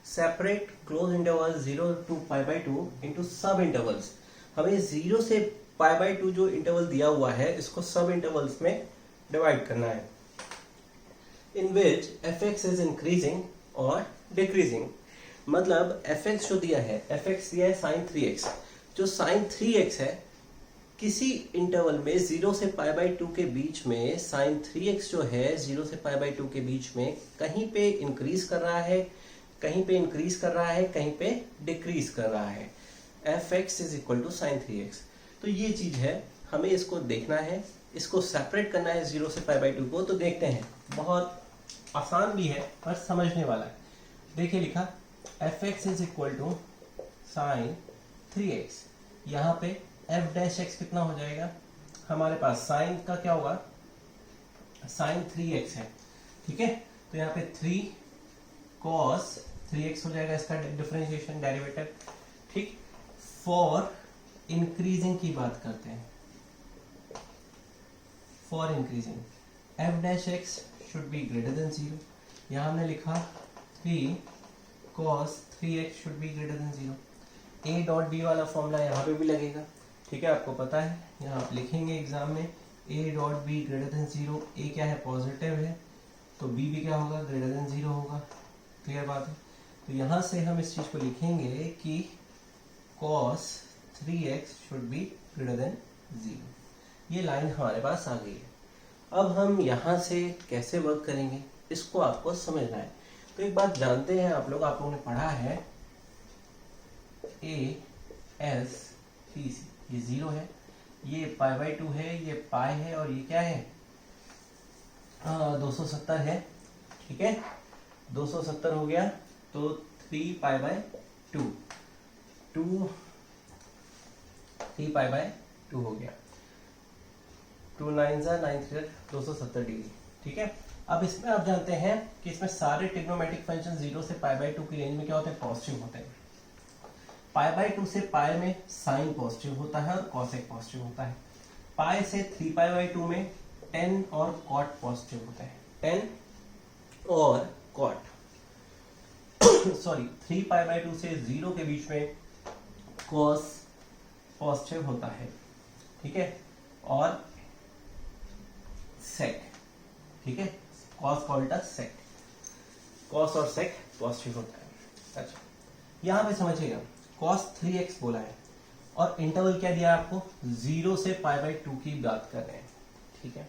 separate close interval 0 to π/2 into sub intervals. हमें 0 से π/2 जो इंटरवल दिया हुआ है इसको सब इंटरवल्स में डिवाइड करना है, इन विच fx इज इंक्रीजिंग और डिक्रीजिंग। मतलब fx जो दिया है, fx दिया है sin 3x। जो sin 3x है किसी इंटरवल में 0 से π/2 के बीच में sin 3x जो है 0 से π/2 के बीच में कहीं पे इंक्रीज कर रहा है, कहीं पे इंक्रीज कर रहा है, कहीं पे डिक्रीज कर रहा है। fx is equal to sin 3x। तो ये चीज है, हमें इसको देखना है, इसको सेपरेट करना है 0 से π/2 को। तो देखते हैं, बहुत आसान भी है पर समझने वाला है। देखिए लिखा fx is equal to sin 3x। यहाँ पे f डैश x कितना हो जाएगा, हमारे पास sin का क्या होगा, sin 3x है, ठीक है। तो यहाँ पे 3 cos 3x हो जाएगा इसका डिफरेंशिएशन डेरिवेटिव, ठीक। फॉर इंक्रीजिंग की बात करते हैं, for increasing f dash x should be greater than 0। यहाँ हमने लिखा 3 cos 3x should be greater than 0। a dot b वाला फॉर्मूला यहाँ पे भी लगेगा, ठीक है, आपको पता है। यहाँ आप लिखेंगे एग्जाम में a dot B greater than 0। a क्या है, पॉजिटिव है, तो b भी क्या होगा, ग्रेटर देन 0 होगा। क्लियर बात है। तो यहाँ से हम इस चीज को लिखेंगे कि cos 3x should be greater than 0। ये लाइन हमारे पास आ गई है। अब हम यहाँ से कैसे वर्क करेंगे, इसको आपको समझना है। तो एक बात जानते हैं आप लोगों ने पढ़ा है a s t c, ये 0 है, ये π/2 है, ये पाई है, और ये क्या है 270 है, ठीक है। 270 हो गया तो 3π/2 3π/2 हो गया। 2 9 9 3 270 डिग्री, ठीक है। अब इसमें आप जानते हैं कि इसमें सारे ट्रिग्नोमेट्रिक फंक्शन 0 से π/2 की रेंज में क्या होते हैं, पॉजिटिव होते हैं। π/2 से पाई में साइन पॉजिटिव होता है और कॉसेक पॉजिटिव होता है। पाई से 3π/2 में टेन और कॉट पॉजिटिव होता है, टेन और कॉट सॉरी 3π/2 से 0 के बीच में कॉस पॉजिटिव होता है, ठीक है, और सेक, ठीक है, कॉस का उल्टा सेक, कॉस और सेक पॉजिटिव होता है। अच्छा, यहां पे समझिएगा cos 3x बोला है और इंटरवल क्या दिया है आपको, 0 से π/2 की बात कर रहे हैं, ठीक है।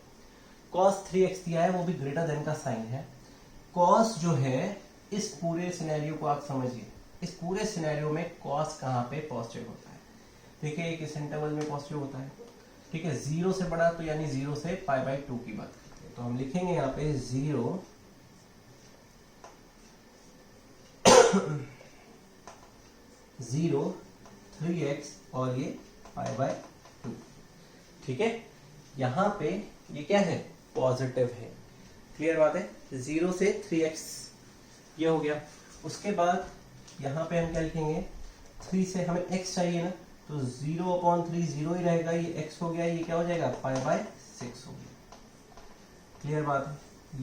cos 3x दिया है, वो भी ग्रेटर देन का साइन है। cos जो है, इस पूरे सिनेरियो को आप समझिए, इस पूरे सिनेरियो में cos कहाँ पे पॉजिटिव होता है, देखिए एक इस इंटरवल में पॉजिटिव होता है, ठीक है। 0 से बड़ा तो यानी 0 से π/2 की बात करते हैं, तो हम लिखेंगे यहाँ पे 0 3x और ये π/2, ठीक है। यहाँ पे ये क्या है, पॉजिटिव है। क्लियर बात है। 0 से 3x ये हो गया। उसके बाद यहाँ पे हम क्या लिखेंगे, 3 से हमें x चाहिए ना, तो 0/3 0 ही रहेगा, ये x हो गया, ये क्या हो जाएगा π/6 हो गया। क्लियर बात है।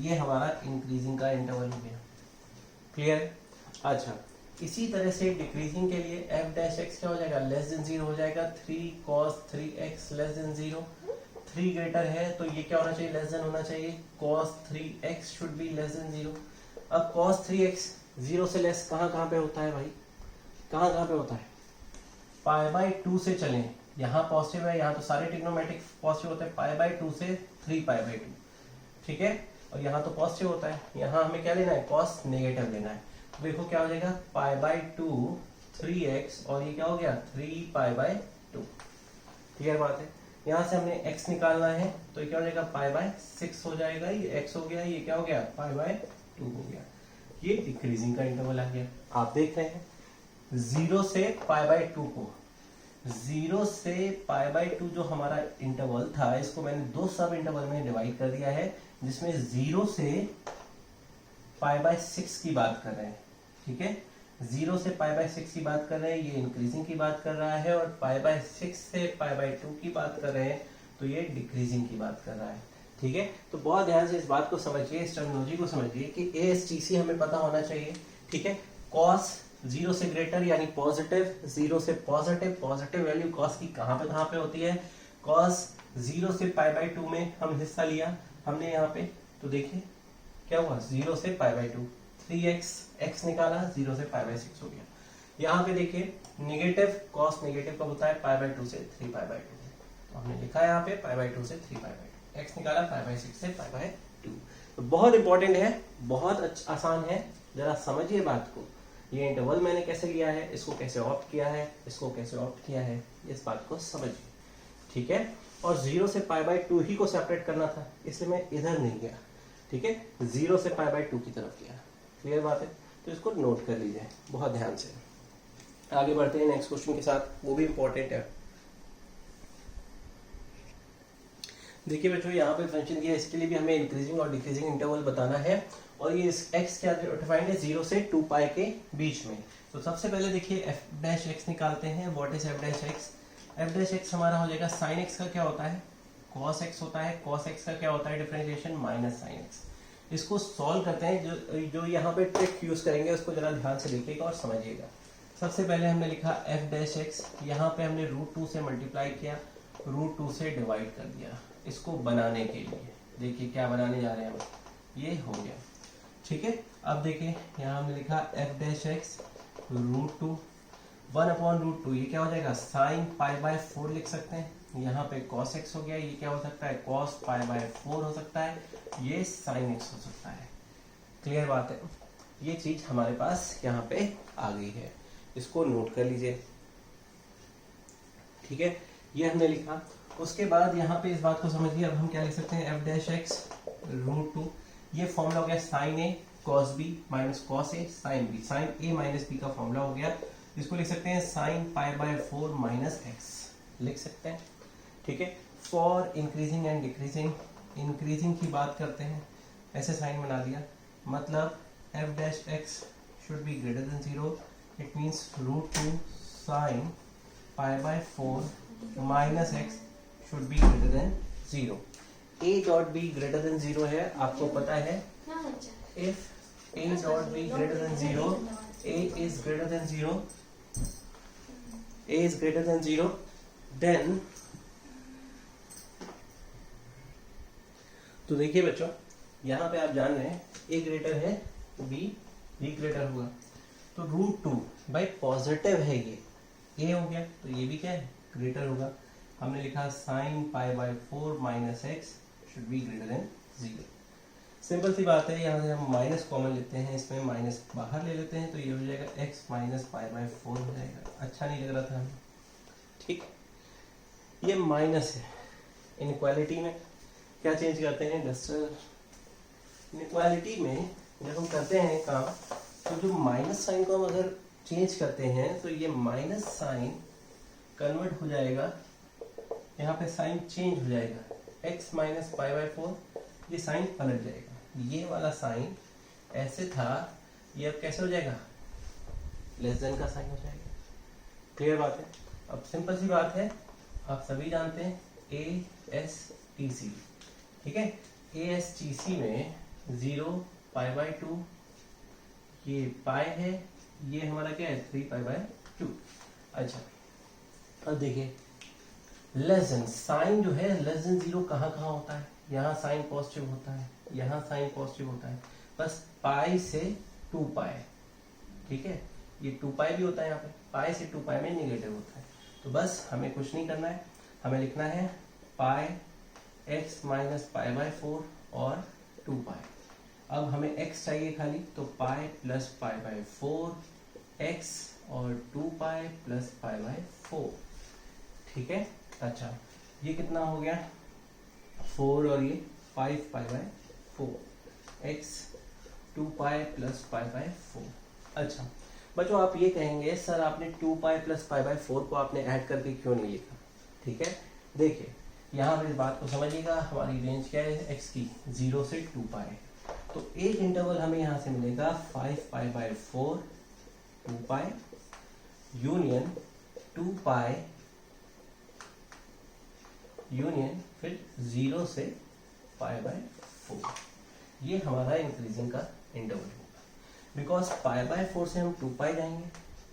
ये हमारा इंक्रीजिंग का इंटरवल हो गया। क्लियर। अच्छा, इसी तरह से डिक्रीजिंग के लिए f डैश x क्या हो जाएगा, लेस देन 0 हो जाएगा। 3 cos 3x less than 0, 3 greater है तो ये क्या होना चाहिए, लेस देन होना चाहिए। cos 3x should be less than 0। अब cos 3x 0 से लेस कहाँ पे होता है भाई, कहाँ पे होता है, π/2 से चलें, यहाँ पॉजिटिव है, यहाँ तो सारे ट्रिग्नोमेट्रिक पॉजिटिव होते हैं, π/2 से 3π/2, ठीक है। और यहाँ तो पॉजिटिव होता है, यहाँ हमें क्या लेना है, cos नेगेटिव लेना है। तो देखो क्या हो जाएगा, π/2 3x और ये क्या हो गया 3π/2। क्लियर बात है। यहाँ से हमने x निकालना है तो ये क्या हो जाएगा π/6 हो जाएगा, ये x हो गया, ये क्या हो गया π/2 हो गया। ये डिक्रीजिंग का इंटरवल आ गया। आप देख रहे हैं 0 से π/2 को, 0 से π/2 जो हमारा इंटरवल था, इसको मैंने दो सब इंटरवल में डिवाइड कर दिया है, जिसमें 0 से π/6 की बात कर रहे हैं, ठीक है। 0 से π/6 की बात कर रहे हैं, ये इंक्रीजिंग की बात कर रहा है, और π/6 से π/2 की बात कर रहे हैं तो ये डिक्रीजिंग की बात कर रहा है, ठीक है। तो बहुत ध्यान से इस बात को समझिए, इस टर्मिनोलॉजी को समझिए कि ASTC हमें पता होना चाहिए, ठीक है। cos 0 से ग्रेटर यानी पॉजिटिव, 0 से पॉजिटिव वैल्यू cos की कहाँ पे होती है, cos 0 से π/2 में हम हिस्सा लिया हमने यहाँ पे, तो देखिए क्या हुआ 0 से π/2, 3x, x निकाला, 0 से पाई बाय 6 हो गया। यहाँ पे देखिए नेगेटिव, कॉस नेगेटिव कब होता है, पाई बाय 2 से 3 पाई बाय 2। तो हमने लिखा है यहाँ पे पाई बाय 2 से 3 पाई बाय 2, x निकाला पाई बाय 6 से पाई बाय 2। तो बहुत इंपॉर्टेंट है, बहुत अच्छा आसान है, जरा समझिए बात को। ये इंटरवल मैंने कैसे लिया है, इसको कैसे ऑप्ट किया है, इसको कैसे ऑप्ट किया है, इस बात को समझिए, ठीक है। और 0 से पाई बाय 2 ही को सेपरेट करना था, इसलिए मैं इधर नहीं गया, ठीक है, 0 से पाई बाय 2 की तरफ गया। क्लियर बात है, तो इसको नोट कर लीजिए बहुत ध्यान से। आगे बढ़ते हैं नेक्स्ट क्वेश्चन के साथ, वो भी इंपॉर्टेंट है। देखिए बच्चों, यहाँ पे फंक्शन दिया है, इसके लिए भी हमें इंक्रीजिंग और डिक्रीजिंग इंटरवल बताना है, और ये x क्या डिफाइंड है, 0 से 2 पाई के बीच में। तो सबसे पहले देखिए f डैश x निकालते हैं। What is f dash x? f dash x हमारा हो जाएगा sin x का क्या होता है, cos x होता है। cos x का क्या होता है डिफरेंशिएशन, माइनस sin x। इसको सॉल्व करते हैं, जो यहाँ पे ट्रिक यूज करेंगे उसको जरा ध्यान से देखिएगा और समझिएगा। सबसे पहले हमने लिखा f डैश x, यहाँ पे हमने √2 से मल्टीप्लाई किया, √2 से डिवाइड कर दिया। इसको बनाने के लिए देखिए क्या बनाने जा रहे हैं हम, ये हो गया, ठीक है। अब देखिए यहाँ हमने लिखा f डैश x √2 1/√2, ये क्या हो जाएगा, साइन पाई बाय 4 लिख सकते हैं। यहाँ पे cos x हो गया, ये क्या हो सकता है, cos पाई बाय 4 हो सकता है, ये sin x हो सकता है। क्लियर बात है, ये चीज हमारे पास यहाँ पे आ गई है, इसको नोट कर लीजिए, ठीक है। ये हमने लिखा। उसके बाद यहाँ पे इस बात को समझिए, अब हम क्या लिख सकते हैं, f डैश x √2, ये फॉर्मूला हो गया sin a cos b minus cos a sin b, sin a minus b का फॉर्मूला हो गया। इसको लिख सकते हैं sin pi by 4 minus x लिख सकते हैं, ठीक है। For increasing and decreasing, increasing की बात करते हैं, ऐसे साइन बना दिया, मतलब f dash x should be greater than 0, it means √2 sin pi by 4 minus x should be greater than 0. a dot b greater than 0 है, आपको पता है, if a dot b greater than 0, a is greater than 0, a is greater than 0, then तो देखिए बच्चों, यहाँ पे आप जान रहे हैं a ग्रेटर है, b ग्रेटर होगा, तो √2 भाई पॉजिटिव है, ये a हो गया, तो ये भी क्या है, ग्रेटर होगा। हमने लिखा sin pi by 4 minus x should be greater than 0। Simple सी बात है, यहाँ से हम माइनस कॉमन लेते हैं, इसमें माइनस बाहर ले लेते हैं, तो ये हो जाएगा x माइनस पाई बाय 4 हो जाएगा। अच्छा नहीं लग रहा था हमें, ठीक। ये माइनस है, इनइक्वालिटी में क्या चेंज करते हैं डस्टर, इनइक्वालिटी में जब हम करते हैं काम, तो जो माइनस साइन को हम अगर चेंज करते हैं, तो ये माइनस साइन कन्वर्ट हो जाएगा, यहाँ पे साइन चेंज हो जाएगा, x माइनस पाई बाय 4, ये साइन पलट जाएगा, ये वाला साइन ऐसे था, ये अब कैसे हो जाएगा, लेस देन का साइन हो जाएगा। क्लियर बात है। अब सिंपल सी बात है, आप सभी जानते हैं ASTC, ठीक है। ASTC में 0 पाई बाय 2, ये पाई है, ये हमारा क्या है 3 पाई बाय 2। अच्छा अब देखिए, लेस देन साइन जो है लेस देन 0 कहाँ कहाँ होता है, यहाँ साइन पॉजिटिव होता है, यहाँ साइन पॉजिटिव होता है, बस पाई से 2 पाई, ठीक है। ये 2 पाई भी होता है, यहाँ पे पाई से 2 पाई में नेगेटिव होता है। तो बस हमें कुछ नहीं करना है, हमें लिखना है पाई x माइनस पाई बाय 4 और 2 पाई। अब हमें x चाहिए खाली, तो pi plus pi by 4 x और 2 पाई प्लस पाई बाय 4, ठीक है। अच्छा ये कितना हो गया, 4 और ये 5 पाई by 4, x 2 pi plus pi by 4। अच्छा बच्चों आप ये कहेंगे सर आपने 2 पाई प्लस पाई बाय 4 को आपने ऐड करके क्यों नहीं लिखा, ठीक है। देखिए यहाँ पे इस बात को समझिएगा, हमारी रेंज क्या है x की, 0 से 2 पाई, तो एक इंटरवल हमें यहाँ से मिलेगा 5 पाई by 4 2 pi union 2 pi union फिर 0 से पाई बाय 4, ये हमारा इंक्रीजिंग का इंटरवल होगा। बिकॉज पाई बाय 4 से हम 2 पाई जाएंगे,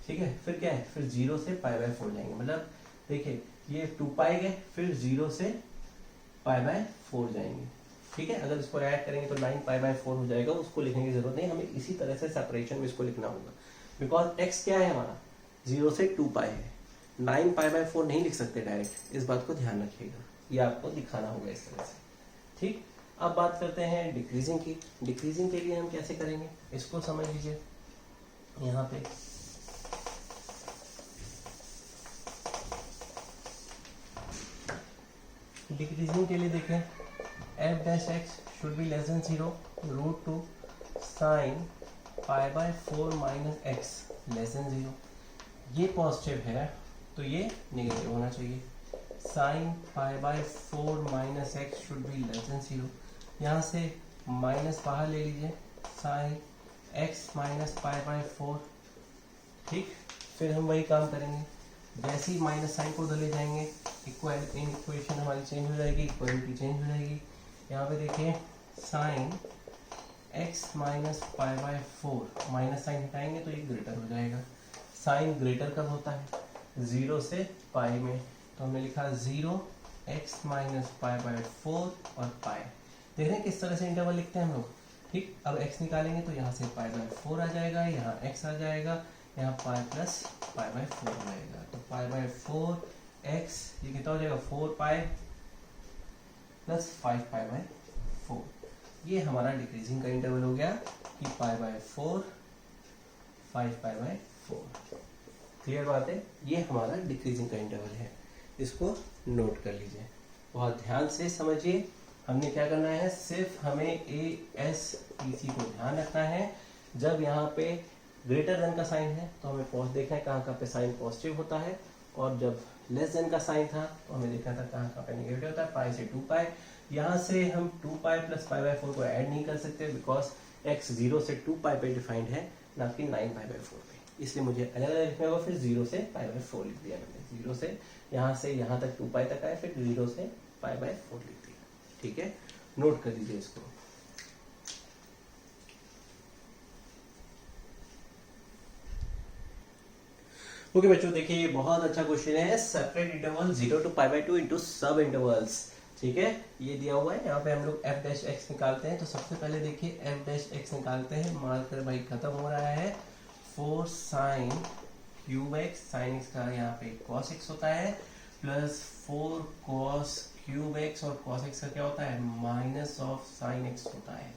ठीक है, फिर क्या है, फिर 0 से पाई बाय 4 जाएंगे, मतलब देखिए ये 2 पाई गए, फिर 0 से पाई बाय 4 जाएंगे, ठीक है, अगर इसको ऐड करेंगे तो 9π/4 हो जाएगा, उसको लिखने की जरूरत नहीं, हमें इसी तरह से सेपरेशन में इसको लिखना होगा, बिकॉज x क्या है हमारा 0 से 2π है, 9π/4 नहीं लिख सकते डायरेक्ट, इस बात को ध्यान रखिएगा, ये आपको दिखाना होगा इस तरह से। ठीक, अब बात करते हैं डिक्रीजिंग की। डिक्रीजिंग के लिए हम कैसे करेंगे, इसको समझ लीजिए। यहाँ पे डिक्रीजिंग के लिए देखें, f'(x) should be less than 0, √2 sin π/4 - x less than 0। ये पॉजिटिव है तो ये नेगेटिव होना चाहिए। sin π/4 - x should be less than 0। यहाँ से माइनस बाहर ले लीजिए, sin x - π/4। ठीक, फिर हम वही काम करेंगे, जैसे ही माइनस साइन को उधर ले जाएंगे इक्वेशन हमारी चेंज हो जाएगी, इक्वलिटी चेंज हो जाएगी। यहाँ पे देखिए साइन x - π/4, माइनस साइन हटाएंगे तो ये ग्रेटर हो जाएगा। साइन ग्रेटर कब होता है, 0 से पाई में, तो हमने लिखा 0x - π/4 और पाई। देख रहे हैं किस तरह से इंटरवल लिखते हैं हम लोग। ठीक, अब x निकालेंगे तो यहाँ से π/4 आ जाएगा, यहाँ x आ जाएगा, यहाँ पाई प्लस π/4 हो जाएगा, तो π/4x ये कितना हो जाएगा 4π प्लस 5π/4। ये हमारा डिक्रीजिंग का इंटरवल हो गया कि π/4 5π/4। क्लियर बात है, ये हमारा डिक्रीजिंग का इंटरवल है, इसको नोट कर लीजिए, बहुत ध्यान से समझिए। हमने क्या करना है, सिर्फ हमें ASTC को ध्यान रखना है। जब यहाँ पे ग्रेटर देन का साइन है तो हमें पॉज देखना है कहाँ पे साइन पॉजिटिव होता है, और जब लेस देन का साइन था तो हमें देखना था कहाँ पे नेगेटिव होता है, पाई से 2π। यहाँ से हम 2π प्लस π/4 को ऐड नहीं कर सकते, बिकॉज x 0 से 2π पे डिफाइंड है, ना कि 9π/4 पे, इसलिए मुझे अलग अलग लिखना होगा। फिर 0 से π/4 लिख दिया मैंने, 0 से यहाँ तक 2π तक आए, फिर 0 से π/4 लिख दिया। ठीक है, नोट कर लीजिए इसको। ओके बच्चों, देखिए ये बहुत अच्छा क्वेश्चन है, separate interval 0 to π/2 into sub intervals. ठीक है, ये दिया हुआ है, यहाँ पे हम लोग f'(x) निकालते हैं। तो सबसे पहले देखिए f'(x) निकालते हैं, मार्कर भाई खत्म हो रहा है। 4 sin cube x, sin x का यहाँ पे cos x होता है, प्लस 4 cos क्यूब x, और cos x का क्या होता है माइनस ऑफ sin x होता है।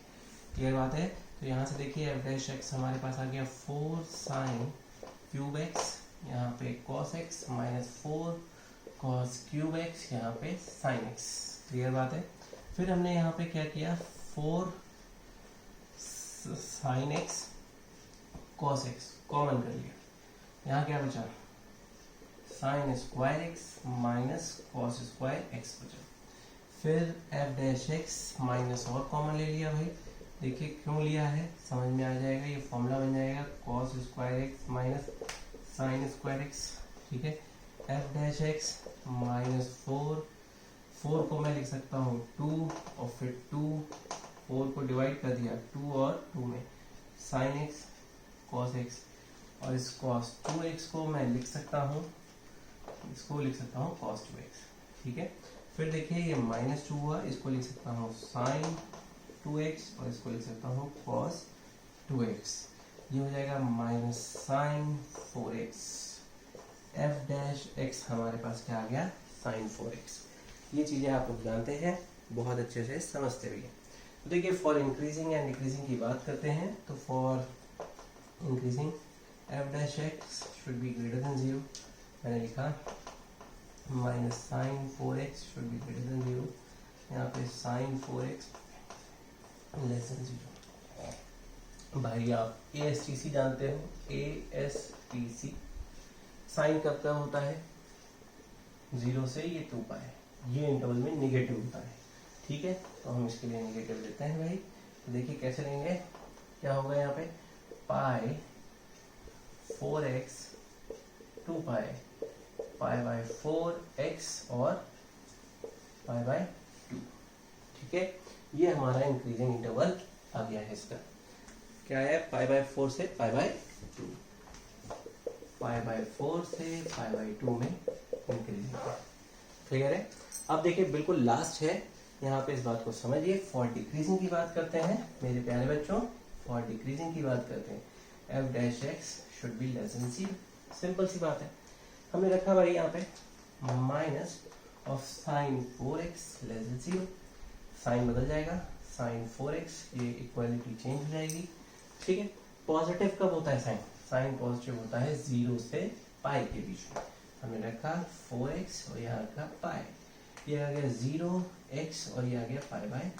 क्लियर बात है, तो यहाँ से देखिए f'(x) हमारे पास आ गया 4 sin क्यूब x, यहाँ पे cos x minus 4 cos cube x, यहाँ पे sin x। क्लियर बात है, फिर हमने यहाँ पे क्या किया, 4 sin x cos x common कर लिया, यहाँ क्या बचा sin square x minus cos square x बचा। फिर f'(x) माइनस और कॉमन ले लिया भाई, देखिए क्यों लिया है समझ में आ जाएगा, ये फॉर्मूला बन जाएगा cos square x minus sin square x। ठीक है, f'(x) माइनस 4 को मैं लिख सकता हूँ 2, और फिर 2 4 को डिवाइड कर दिया 2 और 2 में, sin x cos x, और इस cos 2x को मैं लिख सकता हूँ, इसको लिख सकता हूँ cos 2x। ठीक है, फिर देखिए ये माइनस 2 हुआ, इसको लिख सकता हूँ sin 2x, और इसको लिख सकता हूँ cos 2x। ये हो जाएगा माइनस sin 4x। f'(x) हमारे पास क्या आ गया sin 4x। ये चीजें आप लोग जानते हैं, बहुत अच्छे से समझते भी हैं। तो देखिए फॉर इंक्रीजिंग एंड डिक्रीजिंग की बात करते हैं, तो for increasing f'(x) should be greater than 0, मैंने लिखा minus sin 4x should be greater than 0, यहाँ पे sin 4x लेस देन 0। भाई आप ASTC जानते हो, ASTC साइन कब का होता है 0 से ये 2π, ये इंटरवल में निगेटिव होता है। ठीक है, तो हम इसके लिए निगेटिव लेते हैं भाई। तो देखिए कैसे लेंगे, क्या होगा यहाँ पे पाई 4x 2π, π/4x और π/2। ठीक है, ये हमारा इंक्रीजिंग इंटरवल आ गया है। इसका क्या है, π/4 से π/2, π/4 से π/2 में इंक्रीजिंग है। क्लियर है, अब देखिए बिल्कुल लास्ट है यहाँ पे इस बात को समझिए, फॉर डिक्रीजिंग की बात करते हैं मेरे प्यारे बच्चों, फॉर डिक्रीजिंग की बात करते हैं, F dash X should be less than 0। Simple सी बात है। हमने रखा भाई यहाँ पे minus of sine 4x less than 0, sign बदल जाएगा, साइन 4x, ये इक्वालिटी चेंज हो जाएगी, ठीक है। पॉजिटिव कब होता है साइन? साइन पॉजिटिव होता है 0 से पाई के बीच में। हमने रखा 4x और यहाँ रखा पाई, ये आ गया 0x और ये आ गया पाई बाय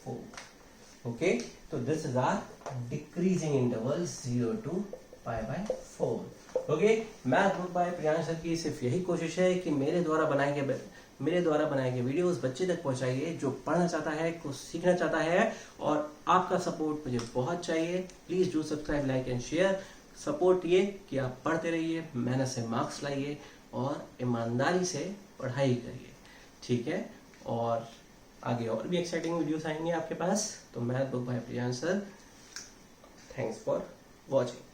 4। ओके, तो this is our decreasing interval 0 to pi by 4। Okay, math book by Priyansh sir की सिर्फ यही कोशिश है कि मेरे द्वारा बनाए गए वीडियोस बच्चे तक पहुंचाइए, जो पढ़ना चाहता है, कुछ सीखना चाहता है, और आपका सपोर्ट मुझे बहुत चाहिए। Please do subscribe, like and share. Support ये कि आप पढ़ते रहिए, मेहनत से मार्क्स लाइए और ईमानदारी से पढ़ाई करिए, ठीक है। और आगे और भी एक्साइटिंग वीडियोस आएंगे आपके पास। तो math book by Priyansh sir, thanks for watching.